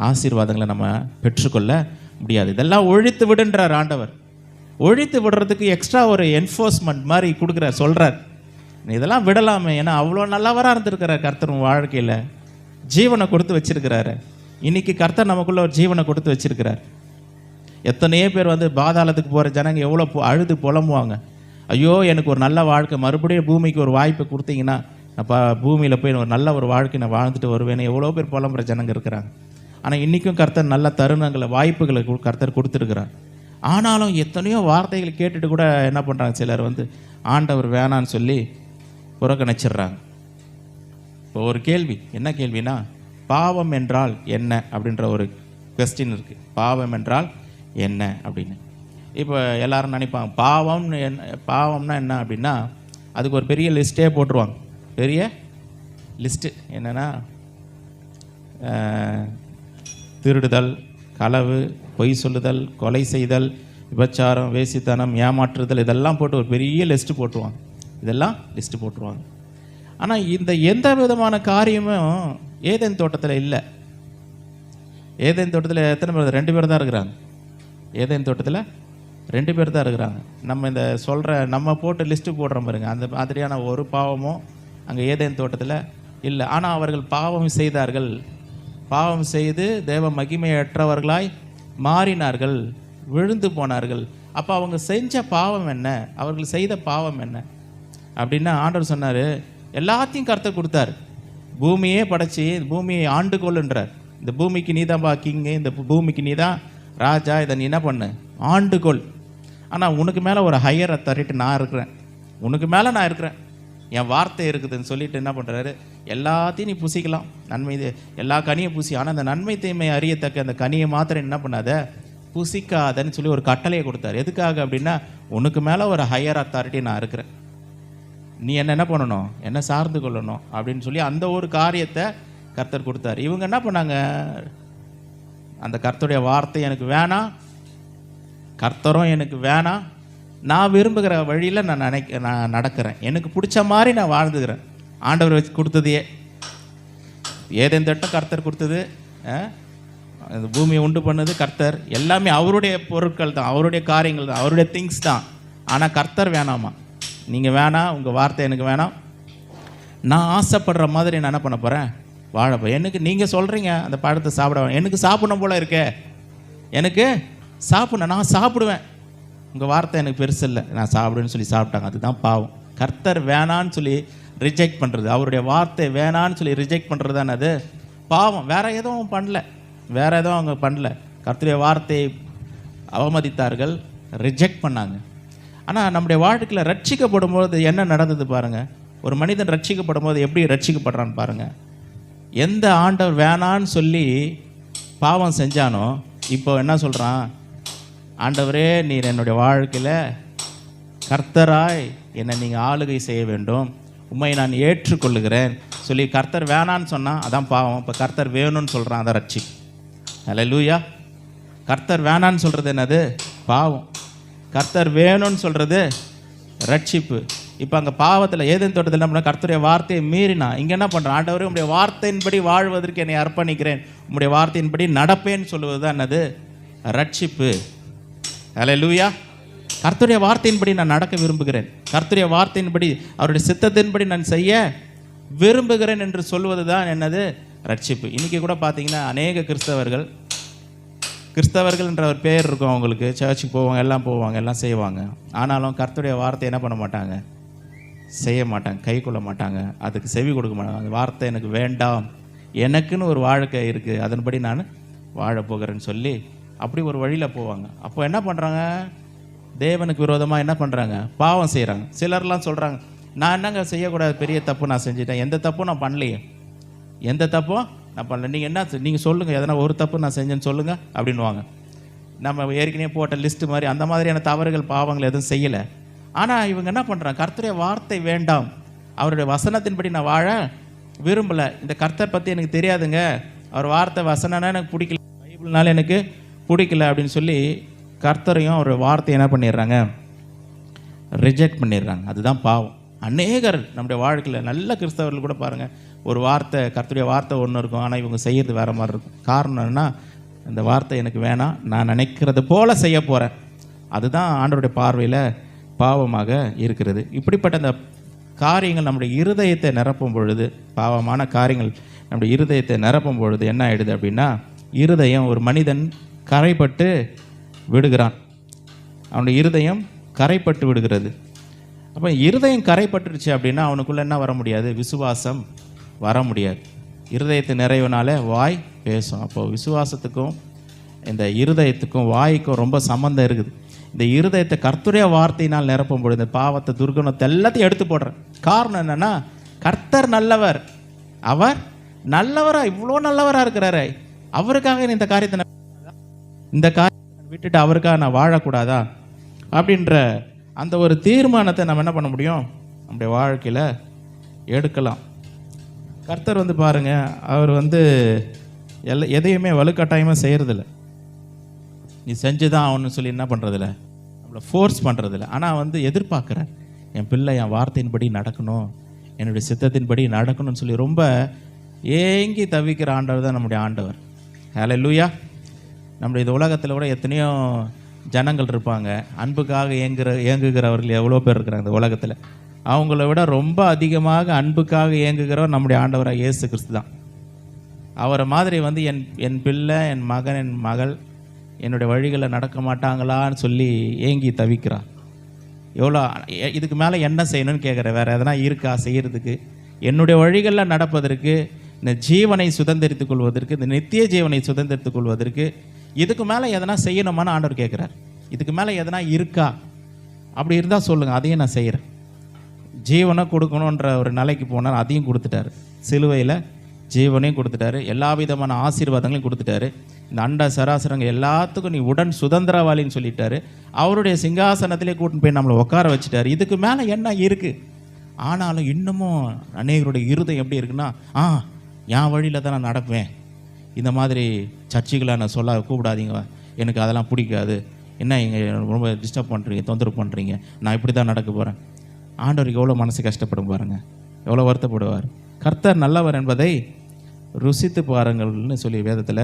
ஆசீர்வாதங்களை நம்ம பெற்றுக்கொள்ள முடியாது. இதெல்லாம் ஒழித்து விடுன்றார் ஆண்டவர். ஒழித்து விடுறதுக்கு எக்ஸ்ட்ரா ஒரு என்ஃபோர்ஸ்மெண்ட் மாதிரி கொடுக்குறார், சொல்கிறார் இதெல்லாம் விடலாமே. ஏன்னா அவ்வளோ நல்லவராக இருந்திருக்கிறார் கர்த்தர் வாழ்க்கையில், ஜீவனை கொடுத்து வச்சிருக்கிறாரு. இன்றைக்கி கர்த்தர் நமக்குள்ளே ஒரு ஜீவனை கொடுத்து வச்சிருக்கிறார். எத்தனையோ பேர் பாதாளத்துக்கு போகிற ஜனங்க எவ்வளோ அழுது புலம்புவாங்க, ஐயோ எனக்கு ஒரு நல்ல வாழ்க்கை, மறுபடியும் பூமிக்கு ஒரு வாய்ப்பை கொடுத்தீங்கன்னா அப்போ பூமியில் போய் ஒரு நல்ல ஒரு வாழ்க்கை நான் வாழ்ந்துட்டு வருவேன்னு எவ்வளோ பேர் புலம்புற ஜனங்க இருக்கிறாங்க. ஆனால் இன்றைக்கும் கர்த்தர் நல்ல தருணங்களை, வாய்ப்புகளை கர்த்தர் கொடுத்துருக்குறார். ஆனாலும் எத்தனையோ வார்த்தைகள் கேட்டுட்டு கூட என்ன பண்ணுறாங்க, சிலர் ஆண்டவர் வேணான்னு சொல்லி புறக்கணிச்சிடுறாங்க. இப்போ ஒரு கேள்வி, என்ன கேள்வினா, பாவம் என்றால் என்ன அப்படின்ற ஒரு கொஸ்டின் இருக்குது. பாவம் என்றால் என்ன அப்படின்னு இப்போ எல்லாரும் நினைப்பாங்க, பாவம்னா என்ன அப்படின்னா அதுக்கு ஒரு பெரிய லிஸ்ட்டே போட்டுருவாங்க. பெரிய லிஸ்ட்டு என்னென்னா திருடுதல், களவு, பொய் சொல்லுதல், கொலை செய்தல், விபச்சாரம், வேசித்தனம், ஏமாற்றுதல், இதெல்லாம் போட்டு ஒரு பெரிய லிஸ்ட்டு போட்டுருவாங்க. இதெல்லாம் லிஸ்ட்டு போட்டுருவாங்க. ஆனால் இந்த எந்த விதமான காரியமும் ஏதேன் தோட்டத்தில் இல்லை. ஏதேன் தோட்டத்தில் எத்தனை பேர்? 2 பேர் தான் இருக்கிறாங்க. ஏதேன் தோட்டத்தில் 2 பேர் தான் இருக்கிறாங்க. நம்ம இந்த நம்ம போட்டு லிஸ்ட்டு போடுறோம் பாருங்க, அந்த மாதிரியான ஒரு பாவமும் அங்கே ஏதேன் தோட்டத்தில் இல்லை. ஆனால் அவர்கள் பாவம் செய்தார்கள், பாவம் செய்து தேவ மகிமையற்றவர்களாய் மாறினார்கள், விழுந்து போனார்கள். அப்போ அவங்க செஞ்ச பாவம் என்ன, அவர்கள் செய்த பாவம் என்ன அப்படின்னா, ஆண்டவர் சொன்னார் எல்லாத்தையும் கர்த்தர் கொடுத்தாரு. பூமியே படைச்சி பூமியை ஆண்டு கொள்ளுன்றார். இந்த பூமிக்கு நீ தான் கிங்கு, இந்த பூமிக்கு நீ தான் ராஜா, இதை நீ என்ன பண்ணு, ஆண்டு கொள். ஆனால் உனக்கு மேலே ஒரு ஹையர் அத்தாரிட்டி நான் இருக்கிறேன், உனக்கு மேலே நான் இருக்கிறேன், என் வார்த்தை இருக்குதுன்னு சொல்லிட்டு என்ன பண்ணுறாரு, எல்லாத்தையும் நீ புசிக்கலாம், நன்மை எல்லா கனியை புசி, ஆனால் அந்த நன்மை தீமை அறியத்தக்க அந்த கனியை மாத்திரம் என்ன பண்ணாத, புசிக்காதன்னு சொல்லி ஒரு கட்டளையை கொடுத்தாரு. எதுக்காக அப்படின்னா, உனக்கு மேலே ஒரு ஹையர் அத்தாரிட்டி நான் இருக்கிறேன், நீ என்ன பண்ணணும், என்ன சார்ந்து கொள்ளணும் அப்படின்னு சொல்லி அந்த ஒரு காரியத்தை கர்த்தர் கொடுத்தாரு. இவங்க என்ன பண்ணாங்க, அந்த கர்த்தருடைய வார்த்தை எனக்கு வேணாம், கர்த்தரும் எனக்கு வேணாம், நான் விரும்புகிற வழியில் நான் நடக்கிறேன், எனக்கு பிடிச்ச மாதிரி நான் வாழ்ந்துக்கிறேன். ஆண்டவர் வச்சு கொடுத்ததையே, ஏதேன் தோட்டம் கர்த்தர் கொடுத்தது, அந்த பூமியை உண்டு பண்ணது கர்த்தர், எல்லாமே அவருடைய பொருட்கள் தான், அவருடைய காரியங்கள் தான், அவருடைய திங்ஸ் தான். ஆனால் கர்த்தர் வேணாமா, நீங்கள் வேணாம், உங்கள் வார்த்தை எனக்கு வேணாம், நான் ஆசைப்படுற மாதிரி நான் என்ன பண்ண போகிறேன், வாழப்போ. எனக்கு நீங்கள் சொல்கிறீங்க அந்த பழத்தை சாப்பிட, எனக்கு சாப்பிடணும் போல் இருக்கே, எனக்கு சாப்பிடணும், நான் சாப்பிடுவேன், உங்கள் வார்த்தை எனக்கு பெருசு இல்லை, நான் சாப்பிடுன்னு சொல்லி சாப்பிட்டாங்க. அதுதான் பாவம். கர்த்தர் வேணான்னு சொல்லி ரிஜெக்ட் பண்ணுறது, அவருடைய வார்த்தை வேணான்னு சொல்லி ரிஜெக்ட் பண்ணுறது தான் அது பாவம். வேறு எதுவும் பண்ணல, வேறு எதுவும் அவங்க பண்ணல, கர்த்தருடைய வார்த்தையை அவமதித்தார்கள், ரிஜெக்ட் பண்ணாங்க. ஆனால் நம்முடைய வாழ்க்கையில் ரட்சிக்கப்படும் போது என்ன நடந்தது பாருங்கள். ஒரு மனிதன் ரட்சிக்கப்படும் போது எப்படி ரட்சிக்கப்படுறான்னு பாருங்கள். எந்த ஆண்டவர் வேணான்னு சொல்லி பாவம் செஞ்சானோ இப்போ என்ன சொல்கிறான், ஆண்டவரே நீர் என்னுடைய வாழ்க்கையில் கர்த்தராய் என்னை நீங்கள் ஆளுகை செய்ய வேண்டும், உண்மை நான் ஏற்றுக்கொள்ளுகிறேன் சொல்லி கர்த்தர் வேணான்னு சொன்னால் அதான் பாவம். இப்போ கர்த்தர் வேணும்னு சொல்கிறான், அதான் ரட்சி. அல்லேலூயா. கர்த்தர் வேணான்னு சொல்கிறது என்னது, பாவம். கர்த்தர் வேணும்னு சொல்கிறது ரட்சிப்பு. இப்போ அங்கே பாவத்தில் ஏதேன் தோட்டத்தில் என்ன பண்ண, கர்த்தருடைய வார்த்தையை மீறினா, இங்கே என்ன பண்ணுறான், ஆண்டவரே உங்களுடைய வார்த்தையின்படி வாழ்வதற்கு என்னை அர்ப்பணிக்கிறேன், உங்களுடைய வார்த்தையின்படி நடப்பேன்னு சொல்லுவது தான் என்னது, ரட்சிப்பு. அல்லேலூயா. கர்த்தருடைய வார்த்தையின்படி நான் நடக்க விரும்புகிறேன், கர்த்தருடைய வார்த்தையின்படி அவருடைய சித்தத்தின்படி நான் செய்ய விரும்புகிறேன் என்று சொல்வது தான் என்னது? ரட்சிப்பு. இன்றைக்கி கூட பார்த்தீங்கன்னா அநேக கிறிஸ்தவர்கள் என்ற ஒரு பேர் இருக்கும் அவங்களுக்கு. சர்ச்சுக்கு போவாங்க, எல்லாம் செய்வாங்க. ஆனாலும் கர்த்தருடைய வார்த்தை என்ன பண்ண மாட்டாங்க? செய்ய மாட்டாங்க, கை கொள்ள மாட்டாங்க, அதுக்கு செவி கொடுக்க மாட்டாங்க. அந்த வார்த்தை எனக்கு வேண்டாம், எனக்குன்னு ஒரு வாழ்க்கை இருக்குது, அதன்படி நான் வாழப்போகிறேன்னு சொல்லி அப்படி ஒரு வழியில் போவாங்க. அப்போ என்ன பண்ணுறாங்க? தேவனுக்கு விரோதமாக என்ன பண்ணுறாங்க? பாவம் செய்கிறாங்க. சிலர்லாம் சொல்கிறாங்க, நான் என்னங்க செய்யக்கூடாது, பெரிய தப்பு நான் செஞ்சுட்டேன், எந்த தப்பும் நான் பண்ணலையே, எந்த தப்பும் நான் பண்ணல, நீங்கள் சொல்லுங்கள், எதனா ஒரு தப்பு நான் செஞ்சேன்னு சொல்லுங்கள் அப்படின்வாங்க. நம்ம ஏற்கனவே போட்ட லிஸ்ட்டு மாதிரி அந்த மாதிரியான தவறுகள் பாவங்கள் எதுவும் செய்யலை. ஆனால் இவங்க என்ன பண்ணுறாங்க? கர்த்தருடைய வார்த்தை வேண்டாம், அவருடைய வசனத்தின்படி நான் வாழ விரும்பலை, இந்த கர்த்தர் பற்றி எனக்கு தெரியாதுங்க, அவர் வார்த்தை வசனம்னா எனக்கு பிடிக்கல, பைபிள்னால எனக்கு பிடிக்கல அப்படின்னு சொல்லி கர்த்தரையும் அவருடைய வார்த்தை என்ன பண்ணிடுறாங்க? ரிஜெக்ட் பண்ணிடுறாங்க. அதுதான் பாவம். அநேகர் நம்முடைய வாழ்க்கையில் நல்ல கிறிஸ்தவர்கள் கூட பாருங்கள், ஒரு வார்த்தை, கர்த்தருடைய வார்த்தை ஒன்று இருக்கும், ஆனால் இவங்க செய்கிறது வேறு மாதிரி இருக்கும். காரணம் என்னன்னா, இந்த வார்த்தை எனக்கு வேணாம், நான் நினைக்கிறது போல செய்ய போகிறேன். அதுதான் ஆண்டவருடைய பார்வையில் பாவமாக இருக்கிறது. இப்படிப்பட்ட அந்த காரியங்கள் நம்முடைய இருதயத்தை நிரப்பும் பொழுது, பாவமான காரியங்கள் நம்முடைய இருதயத்தை நிரப்பும் பொழுது என்ன ஆகிடுது அப்படின்னா, இருதயம், ஒரு மனிதன் கரைப்பட்டு விடுகிறான், அவனுடைய இருதயம் கரைப்பட்டு விடுகிறது. அப்போ இருதயம் கரைப்பட்டுருச்சு அப்படின்னா அவனுக்குள்ளே என்ன வர முடியாது? விசுவாசம் வர முடியாது. இருதயத்தை நிறைவுனால வாய் பேசும். அப்போது விசுவாசத்துக்கும் இந்த இருதயத்துக்கும் வாய்க்கும் ரொம்ப சம்மந்தம் இருக்குது. இந்த இருதயத்தை கர்த்தருடைய வார்த்தையினால் நிரப்பும் பொழுது இந்த பாவத்தை, துர்குணத்தை எல்லாத்தையும் எடுத்து போடுறேன். காரணம் என்னென்னா, கர்த்தர் நல்லவர், அவர் நல்லவராக, இவ்வளோ நல்லவராக இருக்கிறாரு, அவருக்காக இந்த காரியத்தை விட்டுட்டு அவருக்காக நான் வாழக்கூடாதா அப்படின்ற அந்த ஒரு தீர்மானத்தை நம்ம என்ன பண்ண முடியும்? நம்முடைய வாழ்க்கையில் எடுக்கலாம். கர்த்தர் பாருங்கள், அவர் எதையுமே வலுக்கட்டாயமாக செய்கிறதில்ல, நீ செஞ்சு தான் ஆகணும்னு சொல்லி என்ன பண்ணுறதில்ல, நம்மளை ஃபோர்ஸ் பண்ணுறதில்ல. ஆனால் எதிர்பார்க்குறேன், என் பிள்ளை என் வார்த்தையின்படி நடக்கணும், என்னுடைய சித்தத்தின்படி நடக்கணும்னு சொல்லி ரொம்ப ஏங்கி தவிக்கிற ஆண்டவர் தான் நம்முடைய ஆண்டவர். ஹல்லேலூயா. நம்முடைய இந்த உலகத்தில் கூட எத்தனையோ ஜனங்கள் இருப்பாங்க, அன்புக்காக ஏங்குகிறவர்கள் எவ்வளோ பேர் இருக்கிறாங்க இந்த உலகத்தில். அவங்கள விட ரொம்ப அதிகமாக அன்புக்காக ஏங்குகிறவர் நம்முடைய ஆண்டவராக இயேசு கிறிஸ்து தான். அவரை மாதிரி என் பிள்ளை, என் மகன், என் மகள் என்னுடைய வழிகளில் நடக்க மாட்டாங்களான்னு சொல்லி ஏங்கி தவிக்கிறார். எவ்வளோ இதுக்கு மேலே என்ன செய்யணும்னு கேட்குற, வேறு எதனா இருக்கா செய்கிறதுக்கு? என்னுடைய வழிகளில் நடப்பதற்கு, இந்த ஜீவனை சுதந்திரித்துக் கொள்வதற்கு, இந்த நித்திய ஜீவனை சுதந்திரித்துக் கொள்வதற்கு இதுக்கு மேலே எதனா செய்யணுமான்னு ஆண்டவர் கேட்குறார். இதுக்கு மேலே எதனா இருக்கா? அப்படி இருந்தால் சொல்லுங்கள், அதையும் நான் செய்கிறேன். ஜீவனை கொடுக்கணுன்ற ஒரு நிலைக்கு போனார், அதையும் கொடுத்துட்டாரு. சிலுவையில் ஜீவனையும் கொடுத்துட்டாரு, எல்லா விதமான ஆசீர்வாதங்களையும் கொடுத்துட்டாரு. இந்த அண்ட சராசரங்க எல்லாத்துக்கும் நீ உடன் சுதந்திரவாளின்னு சொல்லிட்டாரு. அவருடைய சிங்காசனத்திலே கூட்டின்னு போய் நம்மளை உட்கார வச்சுட்டாரு. இதுக்கு மேலே என்ன இருக்குது? ஆனாலும் இன்னமும் அநேகருடைய இருதயம் எப்படி இருக்குன்னா, என் வழியில் தான் நான் நடப்பேன், இந்த மாதிரி சர்ச்சுகளை நான் சொல்ல கூப்பிடாதீங்க, எனக்கு அதெல்லாம் பிடிக்காது, என்ன இங்கே ரொம்ப டிஸ்டர்ப் பண்ணுறீங்க, தொந்தரவு பண்ணுறீங்க, நான் இப்படி தான் நடக்க போகிறேன். ஆண்டவருக்கு எவ்வளோ மனசு கஷ்டப்படும் பாருங்கள், எவ்வளோ வருத்தப்படுவார். கர்த்தர் நல்லவர் என்பதை ருசித்து பாருங்கள்னு சொல்லி வேதத்தில்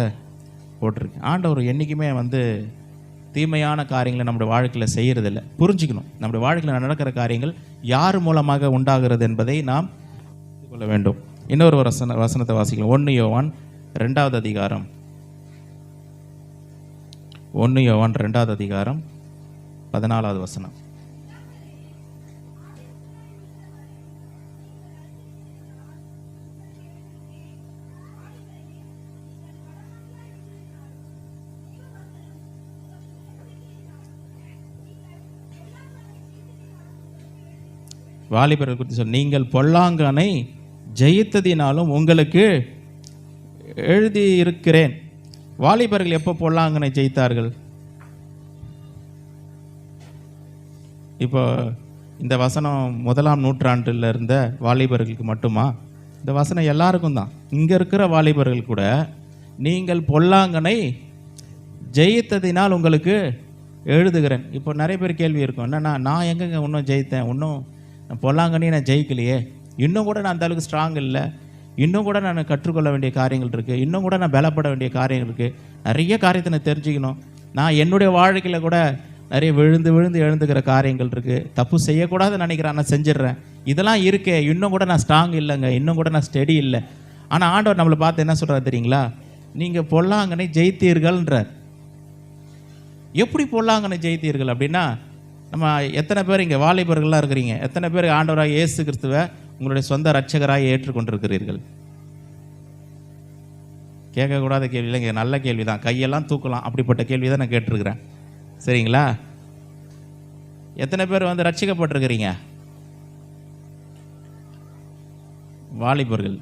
போட்டிருக்கு. ஆண்டவர் என்றைக்குமே தீமையான காரியங்களை நம்முடைய வாழ்க்கையில் செய்கிறதில்ல. புரிஞ்சுக்கணும், நம்முடைய வாழ்க்கையில் நடக்கிற காரியங்கள் யார் மூலமாக உண்டாகிறது என்பதை நாம் கொள்ள வேண்டும். இன்னொரு வசனத்தை வாசிக்கலாம். 1 யோவான் 2வது அதிகாரம், 1 யோவான் 2வது அதிகாரம் 14வது வசனம். வாலிபர்கள் குறித்து சொல், நீங்கள் பொல்லாங்கனை ஜெயித்ததினாலும் உங்களுக்கு எழுதியிருக்கிறேன். வாலிபர்கள் எப்போ பொல்லாங்கனை ஜெயித்தார்கள்? இப்போ இந்த வசனம் 1ஆம் நூற்றாண்டில் இருந்த வாலிபர்களுக்கு மட்டுமா? இந்த வசனம் எல்லாருக்கும் தான். இங்கே இருக்கிற வாலிபர்கள் கூட நீங்கள் பொல்லாங்கனை ஜெயித்ததினால் உங்களுக்கு எழுதுகிறேன். இப்போ நிறைய பேர் கேள்வி இருக்கும், என்னன்னா நான் எங்கெங்க இன்னும் ஜெயித்தேன், இன்னும் பொல்லாங்கனையும் நான் ஜெயிக்கலையே, இன்னும் கூட நான் அந்தளவுக்கு ஸ்ட்ராங் இல்லை, இன்னும் கூட நான் கற்றுக்கொள்ள வேண்டிய காரியங்கள் இருக்குது, இன்னும் கூட நான் பலப்பட வேண்டிய காரியங்கள் இருக்குது, நிறைய காரியத்தை நான் தெரிஞ்சுக்கணும், நான் என்னுடைய வாழ்க்கையில் கூட நிறைய விழுந்து விழுந்து எழுந்துக்கிற காரியங்கள் இருக்குது. தப்பு செய்யக்கூடாதுன்னு நினைக்கிறேன், நான் செஞ்சிடுறேன். இதெல்லாம் இருக்கே, இன்னும் கூட நான் ஸ்ட்ராங் இல்லைங்க, இன்னும் கூட நான் ஸ்டெடி இல்லை. ஆனால் ஆண்டவர் நம்மளை பார்த்து என்ன சொல்கிறார் தெரியுங்களா? நீங்கள் பொல்லாங்கனை ஜெயித்தீர்கள்ன்றார். எப்படி பொல்லாங்கனை ஜெயித்தீர்கள் அப்படின்னா, நம்ம எத்தனை பேர் இங்கே வாலிபர்கள்லாம் இருக்கிறீங்க? எத்தனை பேர் ஆண்டவராக இயேசு கிறிஸ்துவை உங்களுடைய சொந்த இரட்சகராக ஏற்றுக்கொண்டிருக்கிறீர்கள்? கேட்கக்கூடாத கேள்வி இல்லைங்க, நல்ல கேள்வி தான். கையெல்லாம் தூக்கலாம், அப்படிப்பட்ட கேள்வி தான் நான் கேட்டிருக்கிறேன். சரிங்களா? எத்தனை பேர் வந்து ரட்சிக்கப்பட்டிருக்கிறீங்க? வாலிபர்கள்.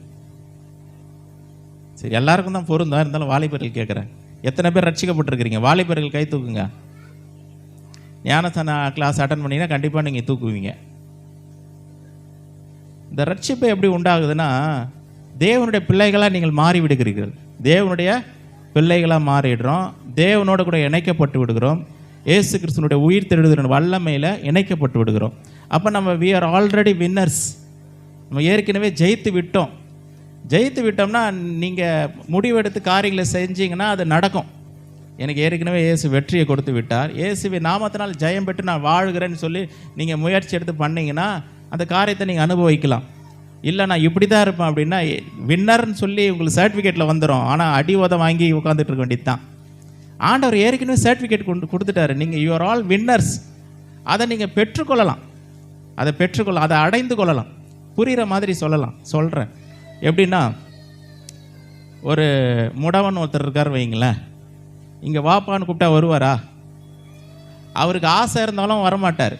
சரி, எல்லாருக்கும் தான் பொருந்தா, இருந்தாலும் வாலிபர்கள் கேட்குறேன். எத்தனை பேர் ரட்சிக்கப்பட்டிருக்கிறீங்க? வாலிபர்கள் கை தூக்குங்க. ஞானஸ்தான கிளாஸ் அட்டன் பண்ணிங்கன்னா கண்டிப்பாக நீங்கள் தூக்குவீங்க. இந்த ரட்சிப்பு எப்படி உண்டாகுதுன்னா, தேவனுடைய பிள்ளைகளாக நீங்கள் மாறி விடுகிறீர்கள். தேவனுடைய பிள்ளைகளாக மாறிடுறோம். தேவனோட கூட இணைக்கப்பட்டு விடுகிறோம். இயேசு கிறிஸ்துனுடைய உயிர் தெழுதலின் வல்லமையில் இணைக்கப்பட்டு விடுகிறோம். அப்போ நம்ம வி ஆர் ஆல்ரெடி வின்னர்ஸ். நம்ம ஏற்கனவே ஜெயித்து விட்டோம். ஜெயித்து விட்டோம்னா நீங்கள் முடிவெடுத்து காரியங்களை செஞ்சீங்கன்னா அது நடக்கும். எனக்கு ஏற்கனவே இயேசு வெற்றியை கொடுத்து விட்டார், இயேசுவின் நாமத்தினால் ஜெயம் பெற்று நான் வாழ்கிறேன்னு சொல்லி நீங்கள் முயற்சி எடுத்து பண்ணிங்கன்னா அந்த காரியத்தை நீங்கள் அனுபவிக்கலாம். இல்லை நான் இப்படி தான் இருப்பேன் அப்படின்னா வின்னர்னு சொல்லி உங்களுக்கு சர்டிஃபிகேட்டில் வந்துடும். ஆனால் அடி உதம் வாங்கி உட்காந்துட்டு இருக்க வேண்டியது தான். ஆண்டவர் ஏற்கனவே சர்டிஃபிகேட் கொடுத்துட்டாரு. நீங்கள் யூ ஆர் ஆல் வின்னர்ஸ். அதை நீங்கள் பெற்றுக்கொள்ளலாம். அதை அடைந்து கொள்ளலாம். புரிகிற மாதிரி சொல்கிறேன். எப்படின்னா, ஒரு முடவன் ஒருத்தர் இருக்கார் வைங்களேன். இங்கே வாப்பான்னு கூப்பிட்டா வருவாரா? அவருக்கு ஆசை இருந்தாலும் வரமாட்டார்.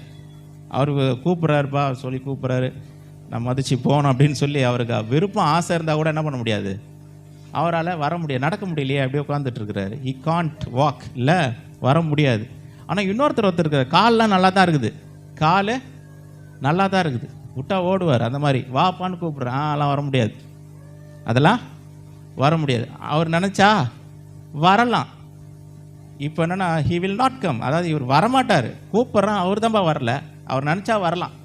அவருக்கு கூப்பிட்றாருப்பா சொல்லி கூப்பிட்றாரு, நான் மதிச்சு போகணும் அப்படின்னு சொல்லி அவருக்கு விருப்பம் ஆசை இருந்தால் கூட என்ன பண்ண முடியாது, அவரால் வர முடியாது, நடக்க முடியலையே, அப்படியே உட்காந்துட்டு இருக்கிறாரு. ஹி கான்ட் வாக், இல்லை வர முடியாது. ஆனால் ஒருத்தர் இருக்கார், கால்லாம் நல்லா தான் இருக்குது, கால் நல்லா தான் இருக்குது, விட்டா ஓடுவார். அந்த மாதிரி வாப்பான்னு கூப்பிட்றேன், அதெல்லாம் வர முடியாது, அதெல்லாம் வர முடியாது. அவர் நினச்சா வரலாம். இப்போ என்னென்னா ஹி வில் நாட் கம், அதாவது இவர் வரமாட்டார். கூப்பிட்றான், அவர் தான்ப்பா வரல. அவர் நினச்சா வரலாம்.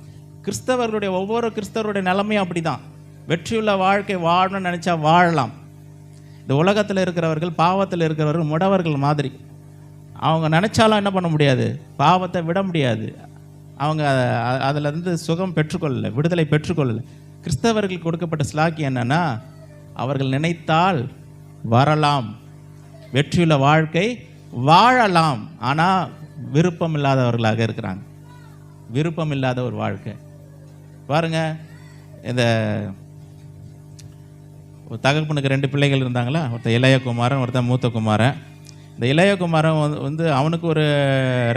ஒவ்வொரு கிறிஸ்தவருடைய நிலைமையும் அப்படி தான். வெற்றியுள்ள வாழ்க்கை வாழணும்னு நினச்சா வாழலாம். இந்த உலகத்தில் இருக்கிறவர்கள், பாவத்தில் இருக்கிறவர்கள் முடவர்கள் மாதிரி. அவங்க நினச்சாலும் என்ன பண்ண முடியாது, பாவத்தை விட முடியாது. அவங்க அதிலிருந்து சுகம் பெற்றுக்கொள்ளலை, விடுதலை பெற்றுக்கொள்ளலை. கிறிஸ்தவர்களுக்கு கொடுக்கப்பட்ட ஸ்லாக்கியம் என்னென்னா, அவர்கள் நினைத்தால் வரலாம், வெற்றியுள்ள வாழ்க்கை வாழலாம். ஆனால் விருப்பம் இல்லாதவர்களாக இருக்கிறாங்க. விருப்பம் இல்லாத ஒரு வாழ்க்கை. பாருங்க, இந்த ஒரு தகப்பனுக்கு 2 பிள்ளைகள் இருந்தாங்களா, ஒருத்தர் இளைய குமாரன், ஒருத்தர் மூத்த குமாரன். இந்த இளைய குமாரன் வந்து அவனுக்கு ஒரு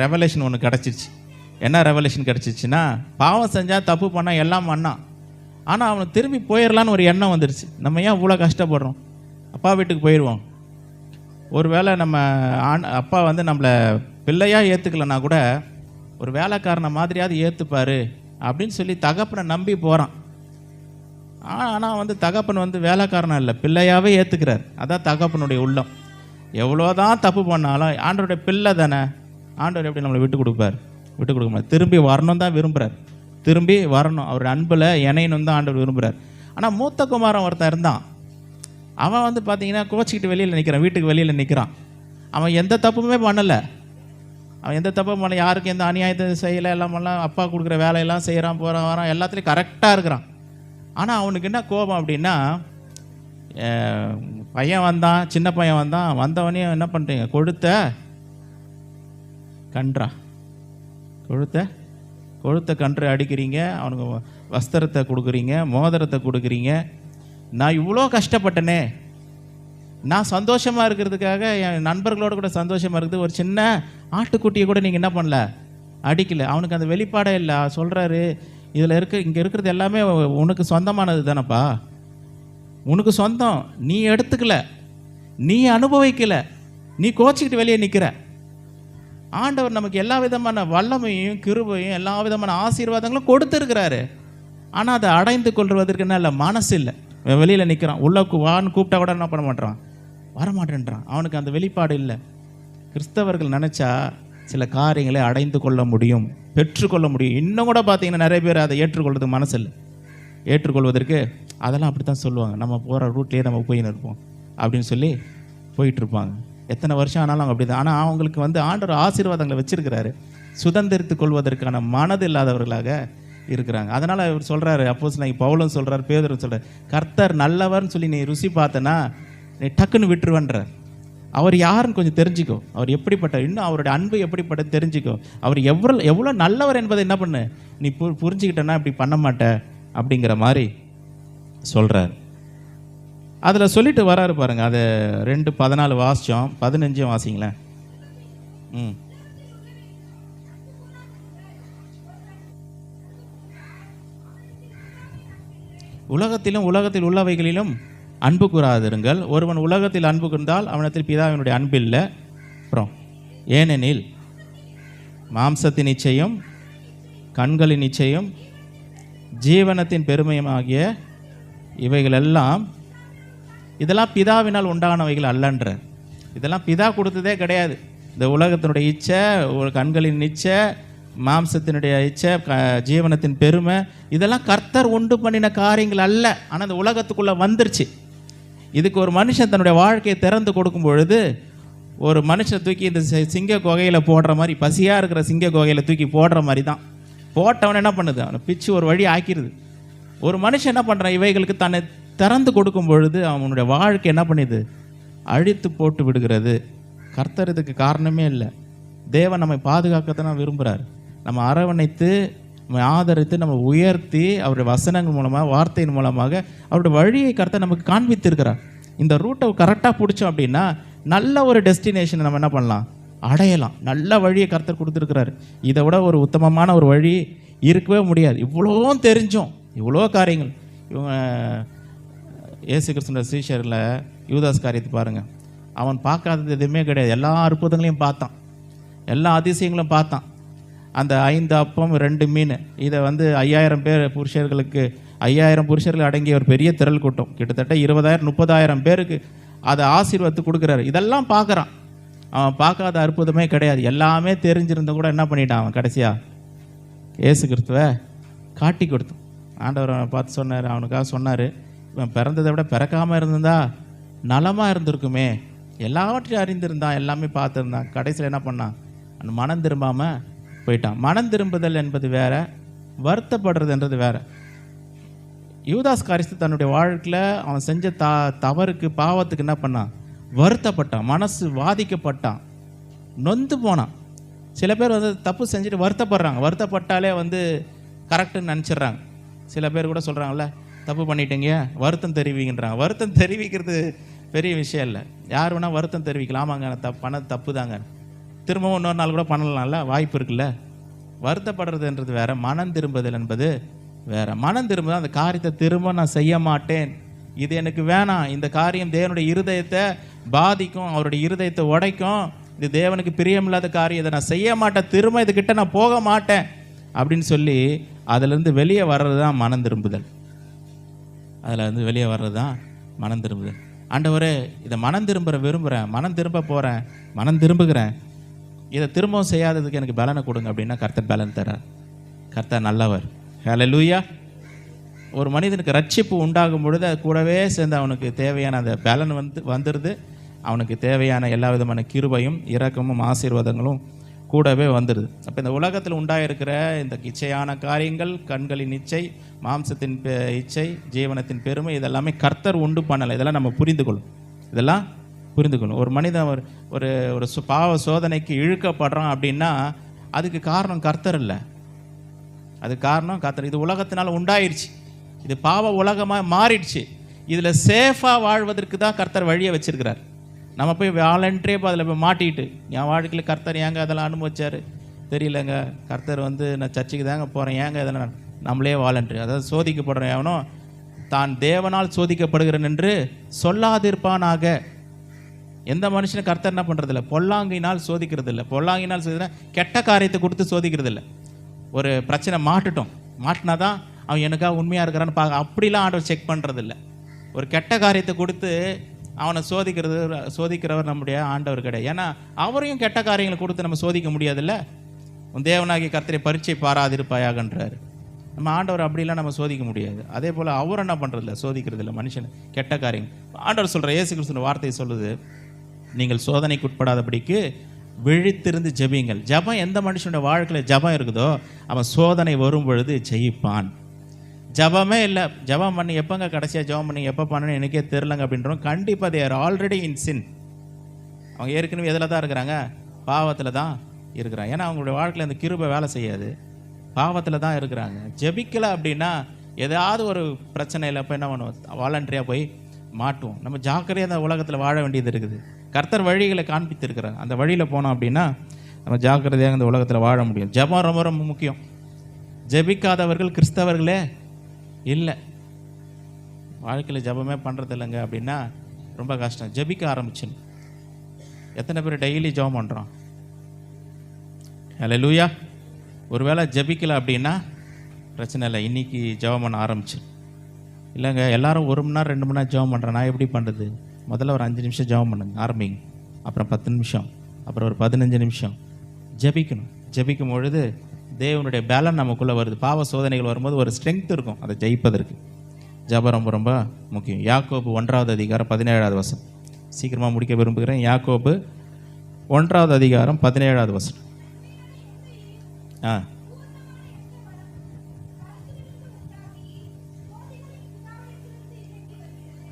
ரெவலேஷன் ஒன்று கிடச்சிச்சு. என்ன ரெவலேஷன் கிடச்சிச்சுன்னா, பாவம் செஞ்சால் தப்பு பண்ணால் எல்லாம் பண்ணான். ஆனால் அவனுக்கு திரும்பி போயிடலான்னு ஒரு எண்ணம் வந்துடுச்சு. நம்ம ஏன் இவ்வளோ கஷ்டப்படுறோம், அப்பா வீட்டுக்கு போயிடுவோம். ஒருவேளை நம்ம அப்பா வந்து நம்மளை பிள்ளையாக ஏற்றுக்கலன்னா கூட ஒரு வேலைக்காரனை மாதிரியாவது ஏற்றுப்பார் அப்படின்னு சொல்லி தகப்பனை நம்பி போகிறான். ஆனால் வந்து தகப்பன் வந்து வேலைக்காரனா இல்லை, பிள்ளையாகவே ஏற்றுக்கிறார். அதான் தகப்பனுடைய உள்ளம். எவ்வளோதான் தப்பு பண்ணாலும் ஆண்டவருடைய பிள்ளை தானே, ஆண்டவர் எப்படி நம்மளை விட்டு கொடுப்பார்? விட்டு கொடுக்க மாட்டார். திரும்பி வரணும் தான் விரும்புகிறார். திரும்பி வரணும், அவருடைய அன்பில் இணையணும் தான் ஆண்டவர் விரும்புகிறார். ஆனால் மூத்த குமாரன் ஒருத்தன் இருந்தான். அவன் வந்து பார்த்தீங்கன்னா கோச்சிக்கிட்டு வெளியில் நிற்கிறான், வீட்டுக்கு வெளியில் நிற்கிறான். அவன் எந்த தப்புமே பண்ணலை. அவன் எந்த தப்பும் பண்ணல, யாருக்கும் எந்த அநியாயத்தை செய்யலை, எல்லாம் பண்ணலாம். அப்பா கொடுக்குற வேலையெல்லாம் செய்கிறான், போகிறான், வரான், எல்லாத்துலேயும் கரெக்டாக இருக்கிறான். ஆனால் அவனுக்கு என்ன கோபம் அப்படின்னா, பையன் வந்தான், சின்ன பையன் வந்தவனையும் என்ன பண்ணுறீங்க, கொழுத்த கன்று அடிக்கிறீங்க, அவனுக்கு வஸ்திரத்தை கொடுக்குறீங்க, மோதிரத்தை கொடுக்குறீங்க. நான் இவ்வளோ கஷ்டப்பட்டனே, நான் சந்தோஷமாக இருக்கிறதுக்காக, என் நண்பர்களோடு கூட சந்தோஷமாக இருக்குது, ஒரு சின்ன ஆட்டுக்குட்டியை கூட நீங்கள் என்ன பண்ணல, அடிக்கலை. அவனுக்கு அந்த வெளிப்பாடே இல்லை. சொல்கிறாரு, இங்கே இருக்கிறது எல்லாமே உனக்கு சொந்தமானது தானப்பா, உனக்கு சொந்தம், நீ எடுத்துக்கல, நீ அனுபவிக்கல, நீ கோச்சிக்கிட்டு வெளியே நிற்கிற. ஆண்டவர் நமக்கு எல்லா விதமான வல்லமையும் கிருபையும் எல்லா விதமான ஆசீர்வாதங்களும் கொடுத்துருக்கிறாரு. ஆனால் அதை அடைந்து கொள்வதற்கு என்ன இல்லை, மனசு இல்லை. வெளியில் நிற்கிறான், உள்ள வான்னு கூப்பிட்டா கூட என்ன பண்ண மாட்டான், வரமாட்டேன்றான். அவனுக்கு அந்த வெளிப்பாடு இல்லை. கிறிஸ்தவர்கள் நினச்சா சில காரியங்களை அடைந்து கொள்ள முடியும், பெற்றுக்கொள்ள முடியும். இன்னும் கூட பார்த்தீங்கன்னா நிறைய பேர் அதை ஏற்றுக்கொள்வதுக்கு மனசு இல்லை. ஏற்றுக்கொள்வதற்கு அதெல்லாம் அப்படி தான் சொல்லுவாங்க, நம்ம போகிற ரூட்லேயே நம்ம போயின்னு இருப்போம் அப்படின்னு சொல்லி போயிட்டுருப்பாங்க. எத்தனை வருஷம் ஆனாலும் அவங்க அப்படி தான். ஆனால் அவங்களுக்கு வந்து ஆண்டவர் ஆசீர்வாதங்களை வச்சிருக்கிறாரு. சுதந்திரித்து கொள்வதற்கான மனது இல்லாதவர்களாக இருக்கிறாங்க. அதனால் இவர் சொல்கிறாரு, அப்போஸ்தலனாகிய பவுலும் சொல்கிறார், பேதுரு சொல்கிறார், கர்த்தர் நல்லவர்னு சொல்லி நீ ருசி பார்த்தனா நீ டக்குன்னு விட்டுருவன்றார். அவர் யாருன்னு கொஞ்சம் தெரிஞ்சுக்கோ, அவர் எப்படிப்பட்ட, இன்னும் அவருடைய அன்பு எப்படிப்பட்ட தெரிஞ்சுக்கோ, அவர் எவ்வளோ நல்லவர் என்பதை என்ன பண்ணு நீ புரிஞ்சுக்கிட்டேன்னா இப்படி பண்ண மாட்ட அப்படிங்கிற மாதிரி சொல்கிறார். அதில் சொல்லிட்டு வராரு பாருங்க. அதை 2:14 வாசித்தோம், 15 வாசிங்களேன். உலகத்தில் உள்ளவைகளிலும் அன்பு கூறாதிருங்கள். ஒருவன் உலகத்தில் அன்பு கூர்ந்தால் அவனத்தில் பிதாவினுடைய அன்பு இல்லை. அப்புறம் ஏனெனில் மாம்சத்தின் இச்சையும் கண்களின் இச்சையும் ஜீவனத்தின் பெருமையுமாகிய இவைகளெல்லாம் இதெல்லாம் பிதாவினால் உண்டானவைகள் அல்லன்ற. இதெல்லாம் பிதா கொடுத்ததே கிடையாது. இந்த உலகத்தினுடைய இச்சை, கண்களின் இச்சை, மாம்சத்தினுடைய இச்சை, ஜீவனத்தின் பெருமை, இதெல்லாம் கர்த்தர் உண்டு பண்ணின காரியங்கள் அல்ல. ஆனால் இந்த உலகத்துக்குள்ளே வந்துருச்சு. இதுக்கு ஒரு மனுஷன் தன்னுடைய வாழ்க்கையை திறந்து கொடுக்கும் பொழுது, ஒரு மனுஷனை தூக்கி இந்த சிங்க குகையில் போடுற மாதிரி, பசியாக இருக்கிற சிங்க குகையில் தூக்கி போடுற மாதிரி தான். போட்டவன் என்ன பண்ணுது, அவனை பிச்சு ஒரு வழி ஆக்கிடுது. ஒரு மனுஷன் என்ன பண்ணுறான், இவைகளுக்கு தன்னை திறந்து கொடுக்கும் பொழுது அவனுடைய வாழ்க்கை என்ன பண்ணுது, அழித்து போட்டு விடுகிறது. கர்த்தர் இதுக்கு காரணமே இல்லை. தேவன் நம்மை பாதுகாக்கத்தான் விரும்புகிறார். நம்ம அரவணைத்து, நம்ம ஆதரித்து, நம்ம உயர்த்தி, அவருடைய வசனங்கள் மூலமாக, வார்த்தையின் மூலமாக அவருடைய வழியை கர்த்தர் நமக்கு காண்பித்திருக்கிறார். இந்த ரூட்டை கரெக்டாக பிடிச்சோம் அப்படின்னா நல்ல ஒரு டெஸ்டினேஷனை நம்ம என்ன பண்ணலாம், அடையலாம். நல்ல வழியை கர்த்தர் கொடுத்துருக்கிறாரு. இதை விட ஒரு உத்தமமான ஒரு வழி இருக்கவே முடியாது. இவ்வளோ தெரிஞ்சோம், இவ்வளோ காரியங்கள். இவங்க இயேசு கிறிஸ்துவின் சீஷரில் யூதாஸ் காரியத்தை பாருங்கள். அவன் பார்க்காதது எதுவுமே கிடையாது. எல்லா அற்புதங்களையும் பார்த்தான், எல்லா அதிசயங்களும் பார்த்தான். அந்த 5 அப்பம் 2 மீன், இதை வந்து 5000 பேர் புருஷர்களுக்கு, 5000 புருஷர்கள் அடங்கிய ஒரு பெரிய திரள் கூட்டம், கிட்டத்தட்ட 20,000 30,000 பேருக்கு அதை ஆசீர்வாதத்தை கொடுக்குறாரு. இதெல்லாம் பார்க்குறான். அவன் பார்க்காத அற்புதமே கிடையாது. எல்லாமே தெரிஞ்சிருந்த கூட என்ன பண்ணிட்டான் அவன், கடைசியாக இயேசு கிறிஸ்துவை காட்டி கொடுத்தான். ஆண்டவர் பார்த்து சொன்னார், அவனுக்காக சொன்னார், இவன் பிறந்ததை விட பிறக்காமல் இருந்திருந்தா நலமாக இருந்திருக்குமே. எல்லாவற்றையும் அறிந்திருந்தான், எல்லாமே பார்த்துருந்தான். கடைசியில் என்ன பண்ணான், அந்த மனம் திரும்பாமல் போயிட்டான். மனம் திரும்புதல் என்பது வேற, வருத்தப்படுறதுன்றது வேற. யூதாஸ் காரியத்தை தன்னுடைய வாழ்க்கையில் அவன் செஞ்ச தவறுக்கு, பாவத்துக்கு என்ன பண்ணான், வருத்தப்பட்டான், மனசு வாதிக்கப்பட்டான், நொந்து போனான். சில பேர் வந்து தப்பு செஞ்சுட்டு வருத்தப்படுறாங்க. வருத்தப்பட்டாலே வந்து கரெக்டுன்னு நினச்சிட்றாங்க. சில பேர் கூட சொல்கிறாங்கல்ல, தப்பு பண்ணிட்டீங்க வருத்தம் தெரிவிக்கின்றாங்க. வருத்தம் தெரிவிக்கிறது பெரிய விஷயம் இல்லை. யார் வேணால் வருத்தம் தெரிவிக்கலாம். ஆமாங்க பண்ண தப்பு தாங்க, திரும்பவும் இன்னொரு நாள் கூட பண்ணலாம்ல, வாய்ப்பு இருக்குல்ல. வருத்தப்படுறதுன்றது வேற, மனம் திரும்புதல் என்பது வேற. மனம் திரும்புதல் அந்த காரியத்தை திரும்ப நான் செய்ய மாட்டேன், இது எனக்கு வேணாம், இந்த காரியம் தேவனுடைய இருதயத்தை பாதிக்கும், அவருடைய இருதயத்தை உடைக்கும், இது தேவனுக்கு பிரியமில்லாத காரியம், இதை நான் செய்ய மாட்டேன், திரும்ப இதுக்கிட்ட நான் போக மாட்டேன் அப்படின்னு சொல்லி அதிலேருந்து வெளியே வர்றது தான் மனம் திரும்புதல். அதில் இருந்து வெளியே வர்றது தான் மனம் திரும்புதல். ஆண்டவரே, இதை மனம் விரும்புகிறேன், மனம் திரும்ப போகிறேன், மனம் திரும்புகிறேன், இதை திரும்பவும் செய்யாததுக்கு எனக்கு பலனை கொடுங்க அப்படின்னா கர்த்தர் பலன் தரார். கர்த்தர் நல்லவர். ஹல்லேலூயா. ஒரு மனிதனுக்கு ரட்சிப்பு உண்டாகும் பொழுது அது கூடவே சேர்ந்து அவனுக்கு தேவையான அந்த பலன் வந்துடுது. அவனுக்கு தேவையான எல்லா விதமான கிருபையும் இரக்கமும் ஆசீர்வாதங்களும் கூடவே வந்துடுது. அப்போ இந்த உலகத்தில் உண்டாயிருக்கிற இந்த இச்சையான காரியங்கள், கண்களின் இச்சை, மாம்சத்தின் இச்சை, ஜீவனத்தின் பெருமை, இதெல்லாமே கர்த்தர் உண்டு பண்ணலை. இதெல்லாம் நம்ம புரிந்து கொள்ளும். ஒரு மனிதன் ஒரு பாவ சோதனைக்கு இழுக்கப்படுறான் அப்படின்னா அதுக்கு காரணம் கர்த்தர் இல்லை, அது காரணம் கர்த்தர். இது உலகத்தினால் உண்டாயிருச்சு, இது பாவ உலகமாக மாறிடுச்சு. இதில் சேஃபாக வாழ்வதற்கு தான் கர்த்தர் வழியை வச்சிருக்கிறார். நம்ம போய் வாலண்டரே அதில் போய் மாட்டிக்கிட்டு, என் வாழ்க்கையில் கர்த்தர் ஏங்க அதெல்லாம் அனுபவிச்சார் தெரியலங்க, கர்த்தர் வந்து நான் சர்ச்சைக்கு தாங்க போகிறேன், ஏங்க இதெல்லாம் நம்மளே வாலண்டரி, அதாவது சோதிக்கப்படுறேன், எவனோ தான் தேவனால் சோதிக்கப்படுகிறேன் என்று சொல்லாதிருப்பானாக. எந்த மனுஷனும் கர்த்தர் என்ன பண்ணுறதில்ல, பொல்லாங்கினால் சோதிக்கிறது இல்லை. பொல்லாங்கினால் கெட்ட காரியத்தை கொடுத்து சோதிக்கிறது இல்லை. ஒரு பிரச்சனை மாட்டினா தான் அவன் எனக்காக உண்மையாக இருக்கிறான்னு அப்படிலாம் ஆண்டவர் செக் பண்ணுறதில்ல. ஒரு கெட்ட காரியத்தை கொடுத்து அவனை சோதிக்கிறவர் நம்முடைய ஆண்டவர் கிடையாது. ஏன்னா அவரையும் கெட்ட காரியங்களை கொடுத்து நம்ம சோதிக்க முடியாதுல்ல. தேவனாகிய கர்த்தரை பரீட்சை பாராதிருப்பாயாகன்றார். நம்ம ஆண்டவர் அப்படிலாம் நம்ம சோதிக்க முடியாது. அதே போல் அவர் என்ன பண்ணுறதில்ல, சோதிக்கிறது இல்லை மனுஷன் கெட்ட காரியங்கள். ஆண்டவர் சொல்கிற இயேசு கிறிஸ்துவின் வார்த்தையை சொல்லுது, நீங்கள் சோதனைக்குட்படாதபடிக்கு விழித்திருந்து ஜெபியுங்கள். ஜெபம் எந்த மனுஷனோட வாழ்க்கையில் ஜெபம் இருக்குதோ அவன் சோதனை வரும் பொழுது ஜெயிப்பான். ஜெபமே இல்லை, ஜெபம் பண்ணி எப்போங்க கடைசியாக ஜெபம் பண்ணி எப்போ பண்ணணும் எனக்கே தெரிலங்க அப்படின்றோம். கண்டிப்பாக தே ஆர் ஆல்ரெடி இன் சின். அவங்க ஏற்கனவே எதில் தான் இருக்கிறாங்க? பாவத்தில் தான் இருக்கிறாங்க. ஏன்னா அவங்களுடைய வாழ்க்கையில் அந்த கிருபை வேலை செய்யாது, பாவத்தில் தான் இருக்கிறாங்க. ஜெபிக்கலை அப்படின்னா ஏதாவது ஒரு பிரச்சனையில் இப்போ என்ன பண்ணுவோம்? வாலண்டரியாக போய் மாட்டுவோம். நம்ம ஜாக்கிரதையாக அந்த உலகத்தில் வாழ வேண்டியது இருக்குது. கர்த்தர் வழிகளை காண்பித்திருக்கிறார். அந்த வழியில் போனோம் அப்படின்னா நம்ம ஜாக்கிரதையாக இந்த உலகத்தில் வாழ முடியும். ஜெபம் ரொம்ப ரொம்ப முக்கியம். ஜெபிக்காதவர்கள் கிறிஸ்தவர்களே இல்லை. வாழ்க்கையில் ஜெபமே பண்ணுறது இல்லைங்க அப்படின்னா ரொம்ப கஷ்டம். ஜெபிக்க ஆரம்பிச்சிடணும். எத்தனை பேர் டெய்லி ஜெபம் பண்ணுறோம்? ஹல்லேலூயா. ஒருவேளை ஜெபிக்கலை அப்படின்னா பிரச்சனை இல்லை, இன்றைக்கி ஜெபம் பண்ண ஆரம்பிச்சு. இல்லைங்க எல்லாரும் 1 மணி நேரம் 2 மணி நேரம் ஜெபம் பண்ணுறேன், நான் எப்படி பண்ணுறது? முதல்ல ஒரு 5 நிமிஷம் ஜெபம் பண்ணுங்க, ஆரம்பிங்க. அப்புறம் 10 நிமிஷம், அப்புறம் ஒரு 15 நிமிஷம் ஜெபிக்கணும். ஜெபிக்கும் பொழுது தேவனுடைய பேலன் நமக்குள்ளே வருது. பாவ சோதனைகள் வரும்போது ஒரு ஸ்ட்ரென்த் இருக்கும் அதை ஜெயிப்பதற்கு. ஜெபம் ரொம்ப ரொம்ப முக்கியம். யாக்கோபு 1வது அதிகாரம் 17வது வசனம். சீக்கிரமாக முடிக்க விரும்புகிறேன். யாக்கோபு 1வது அதிகாரம் 17வது வசனம்.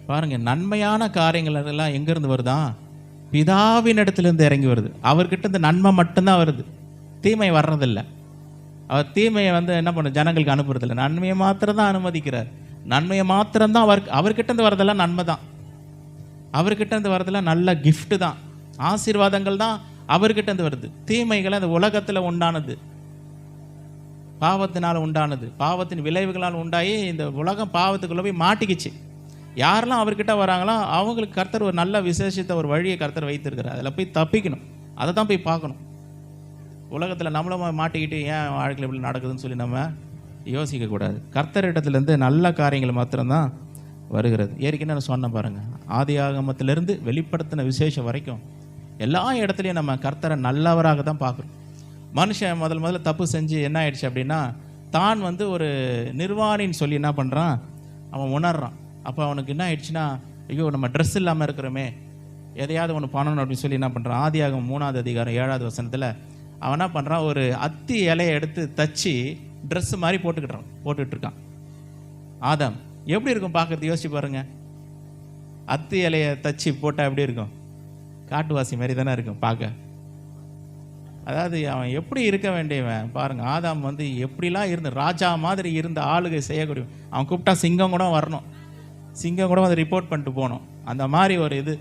பாருங்க, நன்மையான காரியங்கள் எல்லாம் எங்கேருந்து வருதான்? பிதாவின் இடத்துலேருந்து இறங்கி வருது. அவர்கிட்ட இந்த நன்மை மட்டும்தான் வருது, தீமை வர்றதில்லை. அவர் தீமையை என்ன பண்ண ஜனங்களுக்கு அனுப்புறதில்லை, நன்மையை மாத்திரம் தான் அனுமதிக்கிறார். நன்மையை மாத்திரம்தான் அவர்கிட்ட வரதெல்லாம் நன்மை தான். அவர்கிட்ட வரதெல்லாம் நல்ல கிஃப்ட் தான், ஆசீர்வாதங்கள் தான் அவர்கிட்ட வருது. தீமைகள் அந்த உலகத்தில் உண்டானது, பாவத்தினால் உண்டானது, பாவத்தின் விளைவுகளால் உண்டாகி இந்த உலகம் பாவத்துக்குள்ளே போய் மாட்டிக்கிச்சு. யாரெல்லாம் அவர்கிட்ட வராங்களோ அவங்களுக்கு கர்த்தர் ஒரு நல்ல விசேஷத்தை, ஒரு வழியை கர்த்தர் வைத்திருக்கிறார். அதில் போய் தப்பிக்கணும், அதை தான் போய் பார்க்கணும். உலகத்தில் நம்மளும் மாட்டிக்கிட்டு ஏன் வாழ்க்கையில் இப்படி நடக்குதுன்னு சொல்லி நம்ம யோசிக்கக்கூடாது. கர்த்தர் இடத்துலேருந்து நல்ல காரியங்கள் மாத்திரம்தான் வருகிறது. ஏற்கனவே நான் சொன்ன பாருங்கள், ஆதி ஆகமத்திலிருந்து வெளிப்படுத்தின விசேஷம் வரைக்கும் எல்லா இடத்துலையும் நம்ம கர்த்தரை நல்லவராக தான் பார்க்குறோம். மனுஷன் முதல்ல தப்பு செஞ்சு என்ன ஆயிடுச்சு அப்படின்னா, தான் ஒரு நிர்வாணின்னு சொல்லி என்ன பண்ணுறான், அவன் உணர்றான். அப்போ அவனுக்கு என்ன ஆயிடுச்சுன்னா, ஐயோ நம்ம ட்ரெஸ் இல்லாமல் இருக்கிறோமே, எதையாவது ஒன்று பண்ணணும் அப்படின்னு சொல்லி என்ன பண்ணுறான்? ஆதியாகமம் 3வது அதிகாரம் 7வது வசனத்தில் அவன் என்ன பண்ணுறான்? ஒரு அத்தி இலையை எடுத்து தச்சு ட்ரெஸ் மாதிரி போட்டுட்ருக்கான். ஆதாம் எப்படி இருக்கும் பார்க்குறது? யோசிச்சு பாருங்க. அத்தி இலையை தச்சு போட்டால் எப்படி இருக்கும்? காட்டுவாசி மாதிரி தானே இருக்கும் பார்க்க. அதாவது அவன் எப்படி இருக்க வேண்டியவன் பாருங்க. ஆதாம் எப்படிலாம் இருந்து ராஜா மாதிரி இருந்த ஆளுகை செய்யக்கூடிய, அவன் கூப்பிட்டா சிங்கம் கூட வரணும், சிங்கம் கூட ரிப்போர்ட் பண்ணிட்டு போகணும். அந்த மாதிரி ஒரு இது,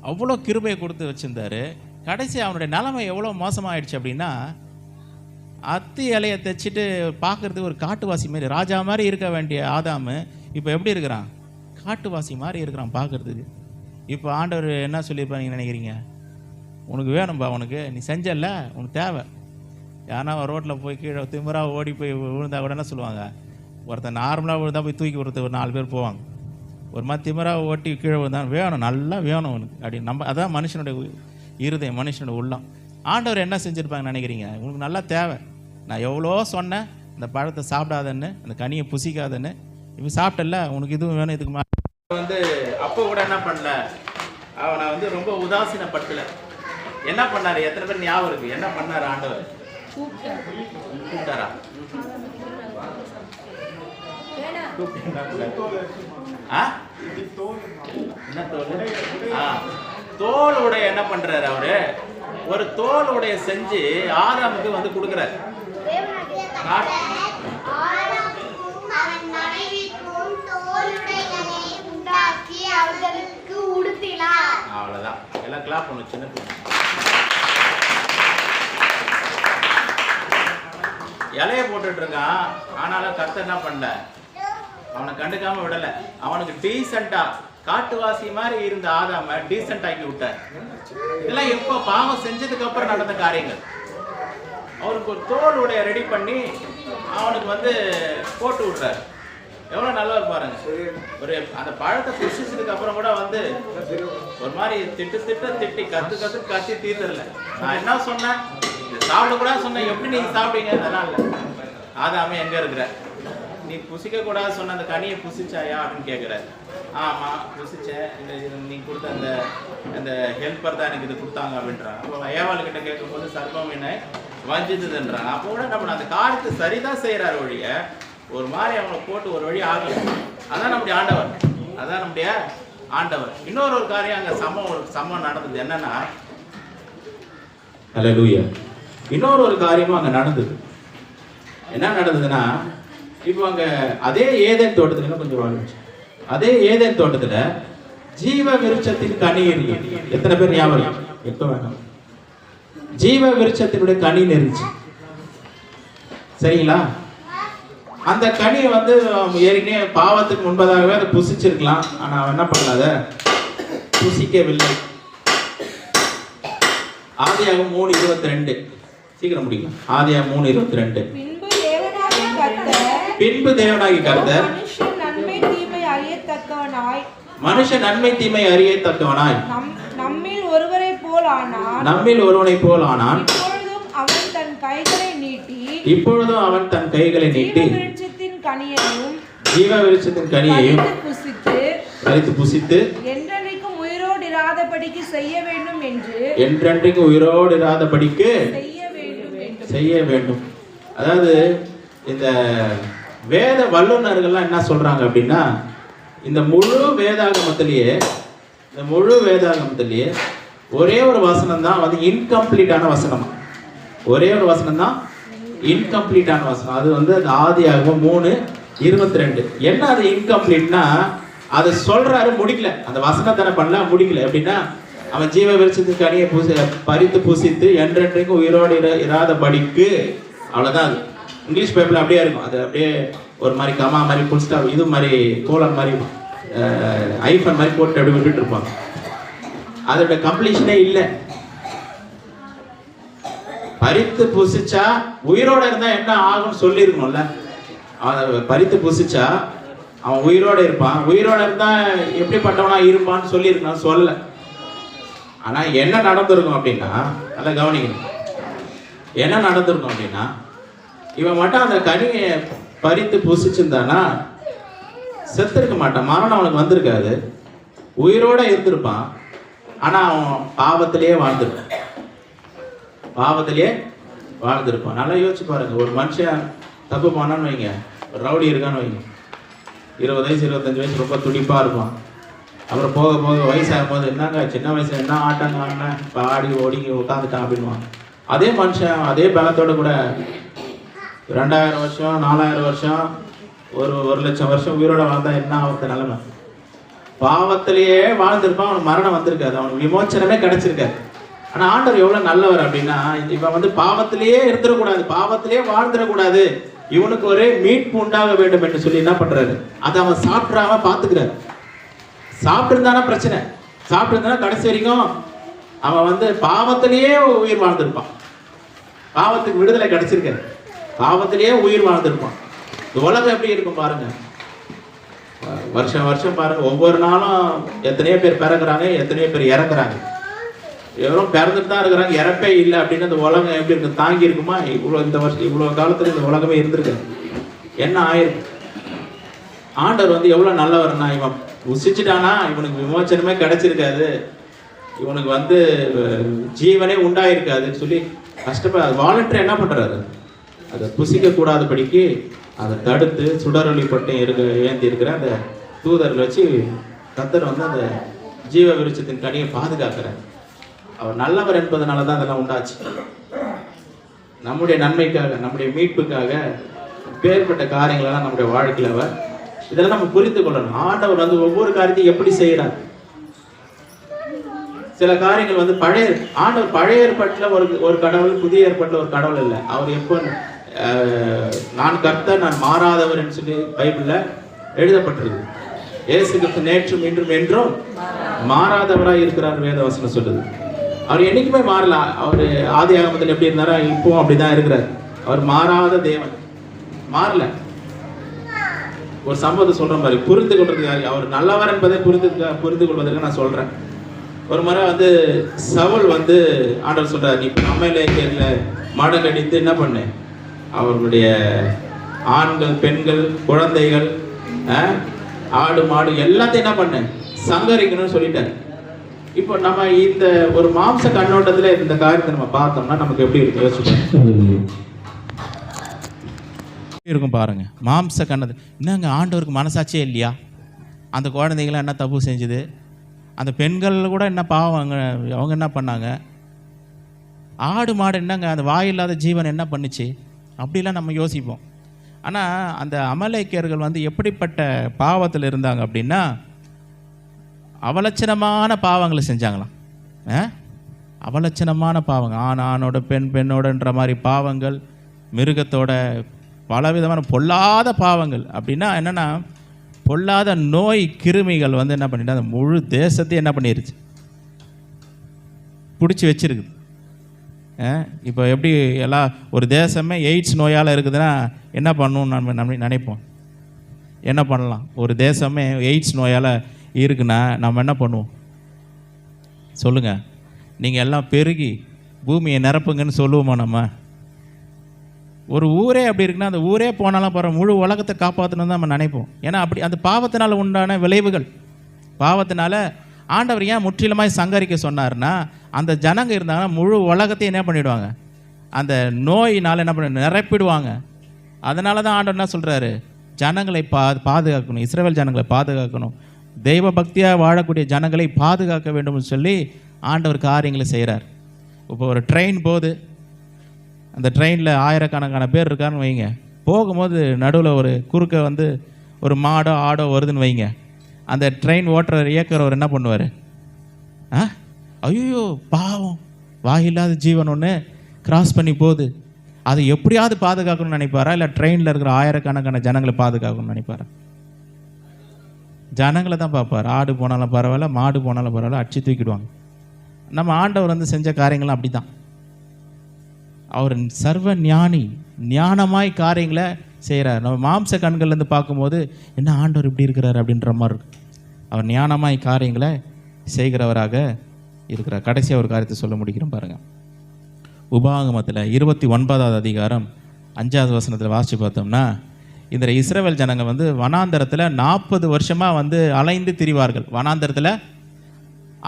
அவ்வளோ கிருபையை கொடுத்து வச்சுருந்தாரு. கடைசி அவனுடைய நிலைமை எவ்வளோ மோசமாகிடுச்சு அப்படின்னா, அத்தி இலையை தைச்சிட்டு பார்க்குறதுக்கு ஒரு காட்டுவாசி மாதிரி, ராஜா மாதிரி இருக்க வேண்டிய ஆதாம் இப்போ எப்படி இருக்கிறான்? காட்டுவாசி மாதிரி இருக்கிறான் பார்க்குறதுக்கு. இப்போ ஆண்டவர் என்ன சொல்லியிருப்பாங்க நினைக்கிறீங்க? உனக்கு வேணும்பா, உனக்கு நீ செஞ்சல, உனக்கு தேவை. யாருன்னா ரோட்டில் போய் கீழே திமிராக ஓடி போய் விழுந்தா கூட என்ன சொல்லுவாங்க? ஒருத்தன் நார்மலாக விழுந்தா போய் தூக்கி ஒரு 4 பேர் போவாங்க. ஒரு மாதிரி திமிராக ஓட்டி கீழே விழுந்தான், வேணும், நல்லா வேணும் உனக்கு அப்படின்னு. நம்ம அதான் மனுஷனுடைய இருதயம், மனுஷனோட உள்ளம். ஆண்டவர் என்ன செஞ்சுருப்பாங்கன்னு நினைக்கிறீங்க? உனக்கு நல்லா தேவை, நான் எவ்வளோ சொன்னேன் இந்த பழத்தை சாப்பிடாதன்னு, அந்த கனியை புசிக்காதன்னு, இப்போ சாப்பிட்டல, உனக்கு இதுவும் வேணும், இதுக்கு மேலே அப்போ கூட என்ன பண்ணல, அவனை ரொம்ப உதாசீனப்படுத்தலை. என்ன பண்ணாரு? எத்தனை பேர் ஞாபகம் இருக்கு? என்ன பண்ணாரு ஆண்டவர்? கூப்பிட்டாரா? தோலுடைய என்ன பண்றாரு? அவரு ஒரு தோலுடைய செஞ்சு ஆதாமுக்கு கொடுக்கிறாரு. அவ்வளவுதான், எல்லாம் கிளாப் பண்ணு. சின்ன இலைய போட்டுட்டு இருக்கான். ஆனாலும் கர்த்தர் என்ன பண்ணல, அவனை கண்டுக்காம விடல. அவனுக்கு டீசெண்டா, காட்டுவாசி மாதிரி இருந்த ஆதாம டீசென்ட் ஆக்கி விட்டார். இதெல்லாம் எப்போ? பாவம் செஞ்சதுக்கு அப்புறம் நடந்த காரியங்கள். அவனுக்கு ஒரு தோல் உடைய ரெடி பண்ணி அவனுக்கு போட்டு விட்றாரு. எவ்வளோ நல்லவர் பாருங்க. ஒரு அந்த பழத்தை புசிச்சதுக்கு அப்புறம் கூட ஒரு மாதிரி திட்டி கத்தி தீர்த்ததில்லை. நான் என்ன சொன்னேன்? சாப்பிட கூட சொன்னேன். எப்படி நீங்க சாப்பிட்டீங்க? அதெல்லாம் இல்லை. ஆதாமே எங்க இருக்கிற? நீ புசிக்க கூடாது சொன்ன அந்த கனியை புசிச்சாயா அப்படின்னு கேட்கிறாரு. ஆமாம் புசிச்சேன், இந்த நீங்கள் கொடுத்த அந்த அந்த ஹெல்ப்பர் தான் எனக்கு இது கொடுத்தாங்க அப்படின்றாங்க. அப்போ ஏவாள்கிட்ட கேட்கும்போது சர்ப்பம் என்னை வஞ்சித்ததுன்றாங்க. அப்போ கூட நம்ம அந்த காரியத்தை சரிதான் செய்கிறார் ஒழிய ஒரு மாதிரி அவங்கள போட்டு ஒரு வழி ஆகலை. அதான் நம்முடைய ஆண்டவர், அதான் நம்முடைய ஆண்டவர். இன்னொரு காரியம் அங்கே சம்பவம் நடந்தது. என்னன்னா, அல்லேலூயா, இன்னொரு காரியமும் அங்கே நடந்தது. என்ன நடந்ததுன்னா, இப்போ அங்கே அதே ஏதேன் தோட்டத்தில் கொஞ்சம் வாழ்ந்துச்சு. அதே ஏதேன் தோட்டத்துல ஜீவ விருட்சத்தின் கனி இருக்கு. எத்தனை பேர் ஞாபகம்? எப்ப வேணும், ஜீவ விருட்சத்தினுடைய கனி இருந்துச்சு. சரிங்களா? அந்த கனியை வந்து ஏற்கனவே பாவத்துக்கு முன்பதாகவே அதை புசிச்சிருக்கலாம். ஆனா அவன் என்ன பண்ணாத, புசிக்கவில்லை. ஆதியாகமம் 3:22 சீக்கிரம் முடியும். ஆதியாகமம் 3:22 பின்பு தேவனாகி கர்த்தர் மனுஷன் நன்மை தீமை அறியத்தக்கவனாய் நம்மில் ஒருவனைப் போல் ஆனான். இப்பொழுதும் அவன் தன் கைகளை நீட்டி ஜீவ விருட்சத்தின் கனியையும் பறித்து புசித்து என்றென்றைக்கும் உயிரோடு இராதபடிக்கு செய்ய வேண்டும். அதாவது இந்த வேத வல்லுநர்கள்லாம் என்ன சொல்றாங்க அப்படின்னா, இந்த முழு வேதாகமத்திலேயே ஒரே ஒரு வசனம் தான் வந்து இன்கம்ப்ளீட்டான வசனம். ஒரே ஒரு வசனம் தான் இன்கம்ப்ளீட்டான வசனம். அது வந்து அந்த ஆதியாகமம் 3:22. என்ன அது இன்கம்ப்ளீட்னா, அதை சொல்றாரு முடிக்கல, அந்த வசனத்தை பண்ணல முடிக்கல. எப்படின்னா, அவன் ஜீவ விருட்சத்தின் கனியை பறித்து புசித்து என்றென்றைக்கும் உயிரோடு இராதபடிக்கு, அவ்வளவுதான். அது இங்கிலீஷ் பைபிள் அப்படியே இருக்கும். அது அப்படியே ஒரு மாதிரி கமா மாதிரி புல் ஸ்டாப் இது மாதிரி கோலன் மாதிரி ஐஃபன் மாதிரி போட்டு அப்படி விட்டுட்டு இருப்பாங்க. அதோட கம்ப்ளீஷனே இல்லை. பறித்து புசிச்சா உயிரோட இருந்தா என்ன ஆகும்னு சொல்லியிருக்கணும்ல. அவன் பறித்து புசிச்சா அவன் உயிரோட இருப்பான். உயிரோட இருந்தா எப்படிப்பட்டவனா இருப்பான்னு சொல்லியிருக்கணும், சொல்லல. ஆனா என்ன நடந்திருக்கும் அப்படின்னா, நல்லா கவனிக்கணும். என்ன நடந்திருக்கும் அப்படின்னா, இவன் மட்டும் அந்த கனியை பறித்து புசிச்சிருந்தானா செத்துருக்க மாட்டான், மரணம் அவனுக்கு வந்திருக்காது, உயிரோட இருந்திருப்பான். ஆனா அவன் பாவத்திலேயே வாழ்ந்திருப்பான். நல்லா யோசிச்சு பாருங்க. ஒரு மனுஷன் தப்பு பண்ணான்னு வைங்க, ஒரு ரவுடி இருக்கான்னு வைங்க, 20 வயசு 25 வயசு ரொம்ப துடிப்பா இருப்பான். அப்புறம் போக போக வயசாகும் போது, என்னங்க சின்ன வயசுல என்ன ஆட்டாங்க ஆடினேன், பாடி ஓடிங்கி உட்காந்துட்டான் அப்படின்வான். அதே மனுஷன் அதே பலத்தோடு கூட 2000 வருஷம் 4000 வருஷம் 1,00,000 வருஷம் உயிரோட வாழ்ந்தா என்ன ஆகுது நிலைமை? பாவத்திலேயே வாழ்ந்திருப்பான், அவனுக்கு மரணம் வந்திருக்காது, அவனுக்கு விமோச்சனமே கிடைச்சிருக்காது. ஆனா ஆண்டவர் எவ்வளவு நல்லவர் அப்படின்னா, இவன் வந்து பாவத்திலேயே இருந்துடக்கூடாது, பாவத்திலேயே வாழ்ந்துடக்கூடாது, இவனுக்கு ஒரே மீட்பு உண்டாக வேண்டும் என்று சொல்லி என்ன பண்றாரு, அதை அவன் சாப்பிடாம பாத்துக்கிறாரு. சாப்பிட்டு இருந்தானா பிரச்சனை, சாப்பிட்டு இருந்தானா கடைசி வரைக்கும் அவன் வந்து பாவத்திலேயே உயிர் வாழ்ந்திருப்பான். பாவத்துக்கு விடுதலை கிடைச்சிருக்காரு, பாவத்திலேயே உயிர் வாழ்ந்திருப்பான். இந்த உலகம் எப்படி இருக்கும் பாருங்க. வருஷம் வருஷம் பாருங்க, ஒவ்வொரு நாளும் எத்தனையோ பேர் பிறகுறாங்க, எத்தனையோ பேர் இறக்குறாங்க. எவரும் பிறந்துட்டு தான் இருக்கிறாங்க, இறப்பே இல்லை அப்படின்னு அந்த உலகம் எப்படி இருக்கு, தாங்கி இருக்குமா? இந்த வருஷம் இவ்வளவு காலத்துல இந்த உலகமே இருந்திருக்கு, என்ன ஆயிருக்கு? ஆண்டவர் வந்து எவ்வளவு நல்லவர்னா, இவன் உசிச்சுட்டானா இவனுக்கு விமோச்சனமே கிடைச்சிருக்காது, இவனுக்கு வந்து ஜீவனே உண்டாயிருக்காதுன்னு சொல்லி கஷ்டப்பட வாலண்டியர் என்ன பண்றாரு, அதை புசிக்க கூடாதபடிக்கு அதை தடுத்து சுடரொளி பட்டம் ஏந்தி இருக்கிற அந்த தூதர்கள் வச்சு கர்த்தர் வந்து அந்த ஜீவ விருட்சத்தின் கனியை பாதுகாக்கிறார். அவர் நல்லவர் என்பதனால தான் அதெல்லாம் உண்டாச்சு. நம்முடைய நன்மைக்காக, நம்முடைய மீட்புக்காக பேர்பட்ட காரியங்களெல்லாம் நம்முடைய வாழ்க்கையில் அவர் இதெல்லாம் நம்ம புரிந்து கொள்ளணும். ஆண்டவர் வந்து ஒவ்வொரு காரியத்தையும் எப்படி செய்யறார். சில காரியங்கள் வந்து பழைய ஏற்பாட்டில் ஒரு கடவுள், புதிய ஏற்பாட்டில் ஒரு கடவுள் இல்லை. அவர் எப்போ நான் கர்த்தர், நான் மாறாதவர் என்று சொல்லி பைபிள்ல எழுதப்பட்டிருக்கு. இயேசு கிறிஸ்து நேற்றும் இன்றும் என்றும் மாறாதவராய் இருக்கிறார் வேதவசனம் சொல்லுது. அவர் என்னைக்குமே மாறல. அவர் ஆதி ஆகமத்தில் எப்படி இருந்தாரோ இப்போ அப்படிதான் இருக்கிறார். அவர் மாறாத தேவன், மாறல. ஒரு சம்பவத்தை சொல்ற மாதிரி புரிந்து கொள்றதுக்கு, அவர் நல்லவர் என்பதை புரிந்து கொள்வதற்கு நான் சொல்றேன். ஒரு முறை வந்து சவுல் வந்து ஆண்டவர் சொல்றாரு, நீ அமலேக்கியர்ல மடங்கடித்து என்ன பண்ணு, அவர்களுடைய ஆண்கள் பெண்கள் குழந்தைகள் ஆடு மாடு எல்லாத்தையும் என்ன பண்ண சங்கரிக்கணும்னு சொல்லிட்டாரு. இப்போ நம்ம இந்த ஒரு மாம்ச கண்ணோட்டத்தில் இந்த காரியத்தை நம்ம பார்த்தோம்னா நமக்கு எப்படி இருக்கு யோசிச்சுக்கோங்க. இருக்கும் பாருங்க, மாம்ச கண்ணது என்னங்க ஆண்டவருக்கு மனசாட்சியே இல்லையா? அந்த குழந்தைங்களாம் என்ன தப்பு செஞ்சுது? அந்த பெண்கள் கூட என்ன பாவம், அவங்க என்ன பண்ணாங்க? ஆடு மாடு என்னங்க அந்த வாயில்லாத ஜீவன் என்ன பண்ணுச்சு? அப்படிலாம் நம்ம யோசிப்போம். ஆனால் அந்த அமலேக்கியர்கள் வந்து எப்படிப்பட்ட பாவத்தில் இருந்தாங்க அப்படின்னா, அவலட்சணமான பாவங்களை செஞ்சாங்களாம். அவலட்சணமான பாவங்க, ஆணோட பெண்ணோடன்ற மாதிரி பாவங்கள், மிருகத்தோட பலவிதமான பொல்லாத பாவங்கள். அப்படின்னா என்னென்னா, பொல்லாத நோய் கிருமிகள் வந்து என்ன பண்ணிட்டு அந்த முழு தேசத்தையும் என்ன பண்ணிருச்சு, பிடிச்சி வச்சிருக்குது. இப்போ எப்படி எல்லாம் ஒரு தேசமே எய்ட்ஸ் நோயால் இருக்குதுன்னா என்ன பண்ணணும்னு நம்ம நினைப்போம். என்ன பண்ணலாம்? ஒரு தேசமே எய்ட்ஸ் நோயால் இருக்குன்னா நம்ம என்ன பண்ணுவோம் சொல்லுங்கள்? நீங்கள் எல்லாம் பெருகி பூமியை நிரப்புங்கன்னு சொல்லுவோமா? நம்ம ஒரு ஊரே அப்படி இருக்குன்னா அந்த ஊரே போனாலும் போகிற முழு உலகத்தை காப்பாற்றணும் தான் நம்ம நினைப்போம். ஏன்னா அப்படி அந்த பாவத்தினால் உண்டான விளைவுகள். பாவத்தினால ஆண்டவர் ஏன் முற்றிலுமாய் சங்கரிக்க சொன்னார்னா, அந்த ஜனங்க இருந்தாங்கன்னா முழு உலகத்தையும் என்ன பண்ணிவிடுவாங்க, அந்த நோயினால் என்ன பண்ண நிரப்பிடுவாங்க. அதனால தான் ஆண்டவர் என்ன சொல்கிறாரு, ஜனங்களை பாதுகாக்கணும், இஸ்ரவேல் ஜனங்களை பாதுகாக்கணும், தெய்வ பக்தியாக வாழக்கூடிய ஜனங்களை பாதுகாக்க வேண்டும்னு சொல்லி ஆண்டவர் காரியங்களை செய்கிறார். இப்போ ஒரு ட்ரெயின் போகுது, அந்த ட்ரெயினில் ஆயிரக்கணக்கான பேர் இருக்காருன்னு வைங்க. போகும்போது நடுவில் ஒரு குறுக்க வந்து ஒரு மாடோ ஆடோ வருதுன்னு வைங்க. அந்த ட்ரெயின் இயக்குறவர் என்ன பண்ணுவார்? ஐயோ பாவம், வாயில்லாத ஜீவன் ஒன்று கிராஸ் பண்ணி போகுது, அதை எப்படியாவது பாதுகாக்கணும்னு நினைப்பாரா? இல்லை ட்ரெயினில் இருக்கிற ஆயிரக்கணக்கான ஜனங்களை பாதுகாக்கணும்னு நினைப்பாரா? ஜனங்களை தான் பார்ப்பார். ஆடு போனாலும் பரவாயில்ல, மாடு போனாலும் பரவாயில்ல, அடிச்சு தூக்கிடுவாங்க. நம்ம ஆண்டவர் வந்து செஞ்ச காரியங்கள்லாம் அப்படி தான். அவர் சர்வ ஞானமாய் காரியங்களை செய்கிறார். நம்ம மாம்ச கண்கள்லேருந்து பார்க்கும்போது என்ன ஆண்டவர் இப்படி இருக்கிறார் அப்படின்ற மாதிரி இருக்கு. அவர் ஞானமாய் காரியங்களை செய்கிறவராக இருக்கிறார். கடைசியாக ஒரு காரியத்தை சொல்ல முடிக்கிறோம் பாருங்கள். உபாகமத்தில் 29வது அதிகாரம் 5வது வசனத்தில் வாசித்து பார்த்தோம்னா, இந்த இஸ்ரவேல் ஜனங்க வந்து வனாந்தரத்தில் 40 வருஷமாக வந்து அலைந்து திரிவார்கள். வனாந்தரத்தில்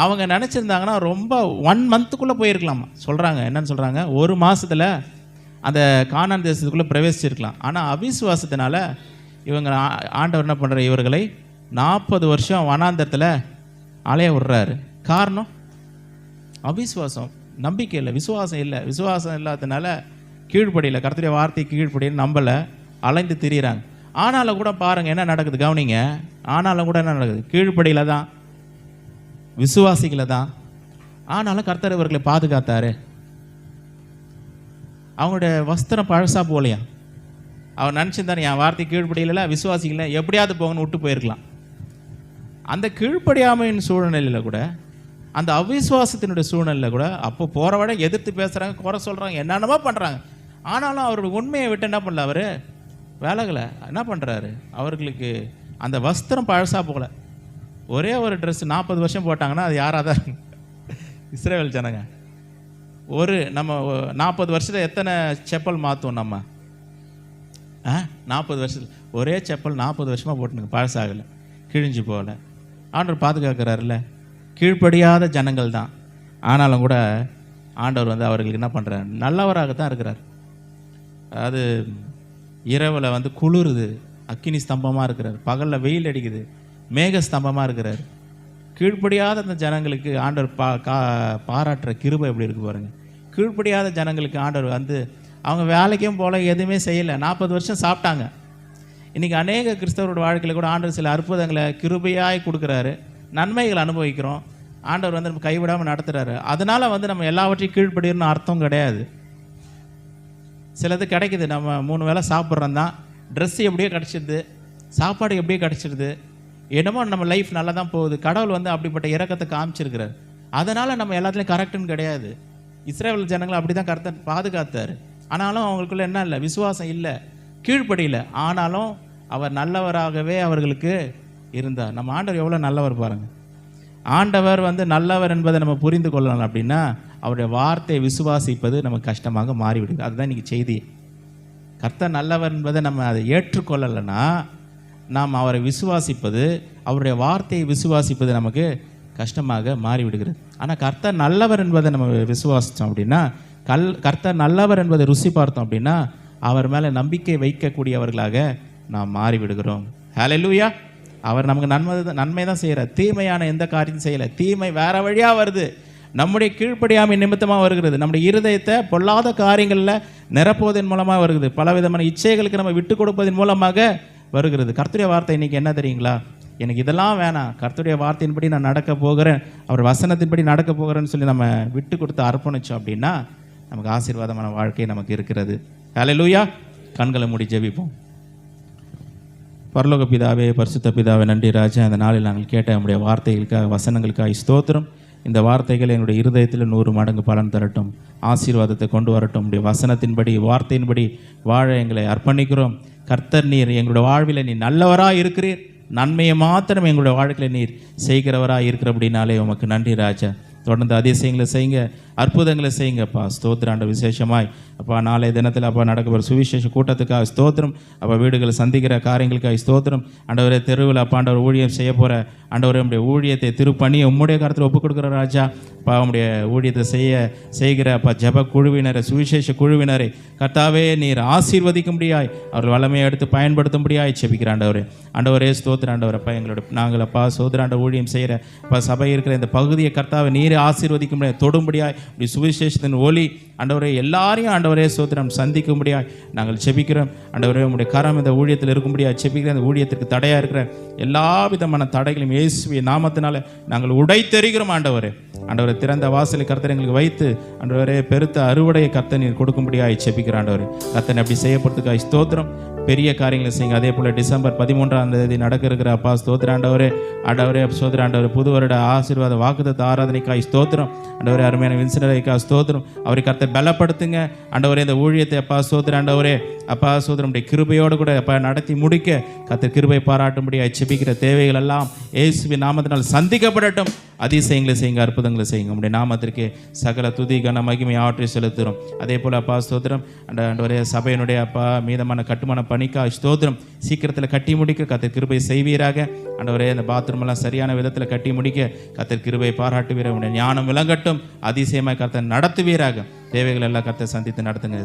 அவங்க நினச்சிருந்தாங்கன்னா ரொம்ப 1 மந்த்துக்குள்ளே போயிருக்கலாமா சொல்கிறாங்க. என்னன்னு சொல்கிறாங்க, 1 மாதத்தில் அந்த கானான் தேசத்துக்குள்ளே பிரவேசிச்சிருக்கலாம். ஆனால் அவிசுவாசத்தினால இவங்க ஆண்டவர் என்ன பண்ணுற, இவர்களை 40 வருஷம் வனாந்தரத்தில் அலைய விடுறாரு. காரணம் அவிசுவாசம், நம்பிக்கை இல்லை, விசுவாசம் இல்லை. விசுவாசம் இல்லாததுனால கீழ்ப்படியில், கர்த்தருடைய வார்த்தைக்கு கீழ்ப்படியில் நம்பலை, அலைந்து திரிகிறாங்க. ஆனாலும் கூட பாருங்கள் என்ன நடக்குது, கவனிங்க. ஆனாலும் கூட என்ன நடக்குது, கீழ்ப்படியில் தான், விசுவாசிகளை தான். ஆனாலும் கர்த்தர் இவர்களை பாதுகாத்தாரு. அவங்களுடைய வஸ்திரம் பழசா போலையா? அவர் நினச்சிருந்தாரு என் வார்த்தை கீழ்ப்படியில் விசுவாசிகளை எப்படியாவது போகணும்னு விட்டு போயிருக்கலாம். அந்த கீழ்ப்படியாமையின் சூழ்நிலையில் கூட, அந்த அவிசுவாசத்தினுடைய சூழ்நிலையில் கூட அப்போ போகிற விட எதிர்த்து பேசுகிறாங்க, குறை சொல்கிறாங்க, என்னென்னமோ பண்ணுறாங்க. ஆனாலும் அவருடைய உண்மையை விட்டு என்ன பண்ணல, அவர் வேலைகளை என்ன பண்ணுறாரு, அவர்களுக்கு அந்த வஸ்திரம் பழசா போகல. ஒரே ஒரு ட்ரெஸ் 40 வருஷம் போட்டாங்கன்னா அது யாராக தான் இஸ்ரவேல் ஜனங்க. நம்ம 40 வருஷத்தில் எத்தனை செப்பல் மாற்றுவோம் நம்ம? 40 வருஷத்தில் ஒரே செப்பல் 40 வருஷமாக போட்டுனுங்க, பழசாகலை, கிழிஞ்சு போகலை. ஆண்டவர் பாதுகாக்கிறாருல்ல. கீழ்ப்படியாத ஜனங்கள் தான். ஆனாலும் கூட ஆண்டவர் வந்து அவர்களுக்கு என்ன பண்ணுறார், நல்லவராகத்தான் இருக்கிறார். அதாவது இரவில் வந்து குளிருது, அக்கினி ஸ்தம்பமாக இருக்கிறார். பகலில் வெயில் அடிக்குது, மேக ஸ்தம்பமாக இருக்கிறார். கீழ்ப்படியாத அந்த ஜனங்களுக்கு ஆண்டவர் பாராட்டுற கிருபை எப்படி இருக்குது பாருங்கள். கீழ்ப்படியாத ஜனங்களுக்கு ஆண்டவர் வந்து அவங்க வேலைக்கும் போல எதுவுமே செய்யலை, 40 வருஷம் சாப்பிட்டாங்க. இன்றைக்கி அநேக கிறிஸ்தவரோட வாழ்க்கையில் கூட ஆண்டவர் சில அற்புதங்களை கிருபையாய் கொடுக்குறாரு, நன்மைகளை அனுபவிக்கிறோம். ஆண்டவர் வந்து நம்ம கைவிடாமல் நடத்துகிறாரு. அதனால் வந்து நம்ம எல்லாவற்றையும் கீழ்ப்படின்னு அர்த்தம் கிடையாது. சிலது கிடைக்குது, நம்ம 3 வேளை சாப்பிட்றோம் தான், ட்ரெஸ்ஸு எப்படியோ கிடச்சிடுது, சாப்பாடு எப்படியோ கிடச்சிடுது, என்னமோ நம்ம லைஃப் நல்லா தான் போகுது. கடவுள் வந்து அப்படிப்பட்ட இரக்கத்தை காமிச்சிருக்கிறார். அதனால் நம்ம எல்லாத்துலேயும் கரெக்டுன்னு கிடையாது. இஸ்ரவேல் ஜனங்களை அப்படி தான் கரெக்டாக பாதுகாத்தார். ஆனாலும் அவங்களுக்குள்ள என்ன இல்லை, விசுவாசம் இல்லை, கீழ்ப்படியில். ஆனாலும் அவர் நல்லவராகவே அவர்களுக்கு இருந்தார். நம்ம ஆண்டவர் எவ்வளோ நல்லவர் பாருங்கள். ஆண்டவர் வந்து நல்லவர் என்பதை நம்ம புரிந்து கொள்ளலாம் அப்படின்னா அவருடைய வார்த்தையை விசுவாசிப்பது நமக்கு கஷ்டமாக மாறிவிடுது. அதுதான் இன்றைக்கி செய்தி. கர்த்தர் நல்லவர் என்பதை நம்ம அதை ஏற்றுக்கொள்ளலைன்னா நாம் அவரை விசுவாசிப்பது, அவருடைய வார்த்தையை விசுவாசிப்பது நமக்கு கஷ்டமாக மாறிவிடுகிறது. ஆனால் கர்த்தர் நல்லவர் என்பதை நம்ம விசுவாசித்தோம் அப்படின்னா, கர்த்தர் நல்லவர் என்பதை ருசி பார்த்தோம் அப்படின்னா, அவர் மேலே நம்பிக்கை வைக்கக்கூடியவர்களாக நாம் மாறிவிடுகிறோம். ஹல்லேலூயா. அவர் நமக்கு நன்மை தான் செய்கிறார். தீமையான எந்த காரியம் செய்யலை. தீமை வேற வழியாக வருது, நம்முடைய கீழ்ப்படியாமை நிமித்தமாக வருகிறது. நம்முடைய இருதயத்தை பொல்லாத காரியங்களில் நிரப்புவதன் மூலமாக வருகிறது. பலவிதமான இச்சைகளுக்கு நம்ம விட்டு கொடுப்பதன் மூலமாக வருகிறது. கர்த்தருடைய வார்த்தை இன்றைக்கி என்ன தெரியுங்களா? எனக்கு இதெல்லாம் வேணாம், கர்த்தருடைய வார்த்தையின்படி நான் நடக்க போகிறேன், அவர் வசனத்தின்படி நடக்க போகிறேன்னு சொல்லி நம்ம விட்டு கொடுத்து அர்ப்பணித்தோம் அப்படின்னா நமக்கு ஆசீர்வாதமான வாழ்க்கை நமக்கு இருக்கிறது. ஹல்லேலூயா. கண்களை மூடி ஜெபிப்போம். பரலோக பிதாவே, பரிசுத்த பிதாவே, நன்றி ராஜா. அந்த நாளில் நாங்கள் கேட்ட நம்முடைய வார்த்தைகளுக்காக, வசனங்களுக்காக ஸ்தோத்திரம். இந்த வார்த்தைகள் என்னுடைய இருதயத்தில் 100 மடங்கு பலன் தரட்டும், ஆசீர்வாதத்தை கொண்டு வரட்டும். உடைய வசனத்தின்படி, வார்த்தையின்படி வாழ எங்களை அர்ப்பணிக்கிறோம். கர்த்தர் நீர் எங்களுடைய வாழ்வில் நீ நல்லவராக இருக்கிறீர். நன்மையை மாத்திரம் எங்களுடைய வாழ்க்கையில் நீர் செய்கிறவராக இருக்கிறபடினாலே உமக்கு நன்றி ராஜா. தொடர்ந்து அதிசயங்களை செய்யுங்க, அற்புதங்களை செய்யுங்கப்பா. ஸ்தோத்திரம். விசேஷமாய் அப்பா நாளைய தினத்தில் அப்பா நடக்கிற சுவிசேஷ கூட்டத்துக்காக ஸ்தோத்திரம். அப்பா வீடுகளை சந்திக்கிற காரியங்களுக்காக ஸ்தோத்திரம். ஆண்டவரே, தெருவில் அப்பா ஆண்டவர் ஊழியம் செய்ய போகிற ஆண்டவரே, உம்முடைய ஊழியத்தை திருப்பணியை உம்முடைய கருத்தில் ஒப்புக் கொடுக்குற ராஜா. அப்பா உம்முடைய ஊழியத்தை செய்கிற அப்பா ஜப குழுவினரை, சுவிசேஷ குழுவினரை கர்த்தாவே நீர் ஆசீர்வதிக்கும்படியாய், அவர்கள் வல்லமையை எடுத்து பயன்படுத்தும்படியாய் செபிக்கிற ஆண்டவரே ஸ்தோத்திர. ஆண்டவர் அப்பா நாங்கள் அப்பா சோதராண்ட ஊழியம் செய்கிற அப்பா சபை இருக்கிற இந்த பகுதியை கர்த்தாவை நீர் ஆசீர்வதிக்கும்படியாய், தொடும்படியாய் இப்படி சுவிசேஷத்தின் ஒலி ஆண்டவரே எல்லாரையும் ஆண்டவரே சோதரம் சந்திக்கும்படியாய் நாங்கள் செபிக்கிறோம். ஆண்டவரே உம்முடைய கரம் இந்த ஊழியத்தில் இருக்கும்படியாக செபிக்கிறேன். இந்த ஊழியத்திற்கு தடையாக இருக்கிற எல்லா விதமான தடைகளையும் இயேசுவின் நாமத்தினால நாங்கள் உடைத்தெறிகிறோம். ஆண்டவரே திறந்த வாசலை கர்த்தர் எங்களுக்கு வைத்து ஆண்டவரே பெருத்த அறுவடையை கர்த்தர் நீர் கொடுக்கும்படியாக செபிக்கிற ஆண்டவரே. கர்த்தர் அப்படி செய்யப்படுறதுக்காக ஸ்தோத்திரம். பெரிய காரியங்களை செய்யுங்க. அதே போல் டிசம்பர் 13 நடக்க இருக்கிற அப்பா ஸ்தோத்திர ஆண்டவரே சோதர ஆண்டவரே, புது வருட ஆசீர்வாத வாக்குத்தத்த ஆராதனைக்காய் ஸ்தோத்திரம். ஆண்டவரே அருமையான வின்சனரைக்காக ஸ்தோத்திரம். அவரை கர்த்தர் பலப்படுத்துங்க ஆண்டவரே. இந்த ஊழியத்தை அப்பா ஸ்தோத்திர ஆண்டவரே அப்பா சோதரம் கிருபையோடு கூட அப்பா நடத்தி முடிக்க கர்த்தர் கிருபை பாராட்டும்படியாக செபிக்கிற தேவைகள் எல்லாம் இயேசுவின் நாமத்தினால் சந்திக்கப்படட்டும். அதிசயங்களை செய்யுங்க, அற்புதங்களை செய்யுங்க. உடைய நாமத்திற்கு சகல துதி கன மகிமை ஆற்றி செலுத்துகிறோம். அதே போல் அப்பா ஸ்தோத்திரம். ஆண்டவரே சபையினுடைய அப்பா மீதமான கட்டுமான பணிக்காக ஸ்தோத்திரம். சீக்கிரத்தில் கட்டி முடிக்க கர்த்தர் கிருபை செய்வீராக. ஆண்டவரே இந்த பாத்ரூம் எல்லாம் சரியான விதத்தில் கட்டி முடிக்க கர்த்தர் கிருபை பாராட்டுவீராக. உடைய ஞானம் விளங்கட்டும். அதிசயமாக கர்த்தர் நடத்துவீராக. தேவைகள் எல்லாம் கர்த்தர் சந்தித்து நடத்துங்க.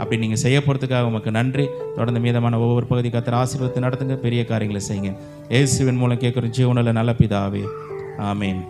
அப்படி நீங்கள் செய்ய போகிறதுக்காக உமக்கு நன்றி. தொடர்ந்து மீதமான ஒவ்வொரு பகுதி கர்த்தர் ஆசீர்வாதத்தை நடத்துங்க. பெரிய காரியங்களை செய்யுங்க. இயேசுவின் மூலம் கேட்குற ஜீவனில் நல்ல பிதாவே, ஆமேன்.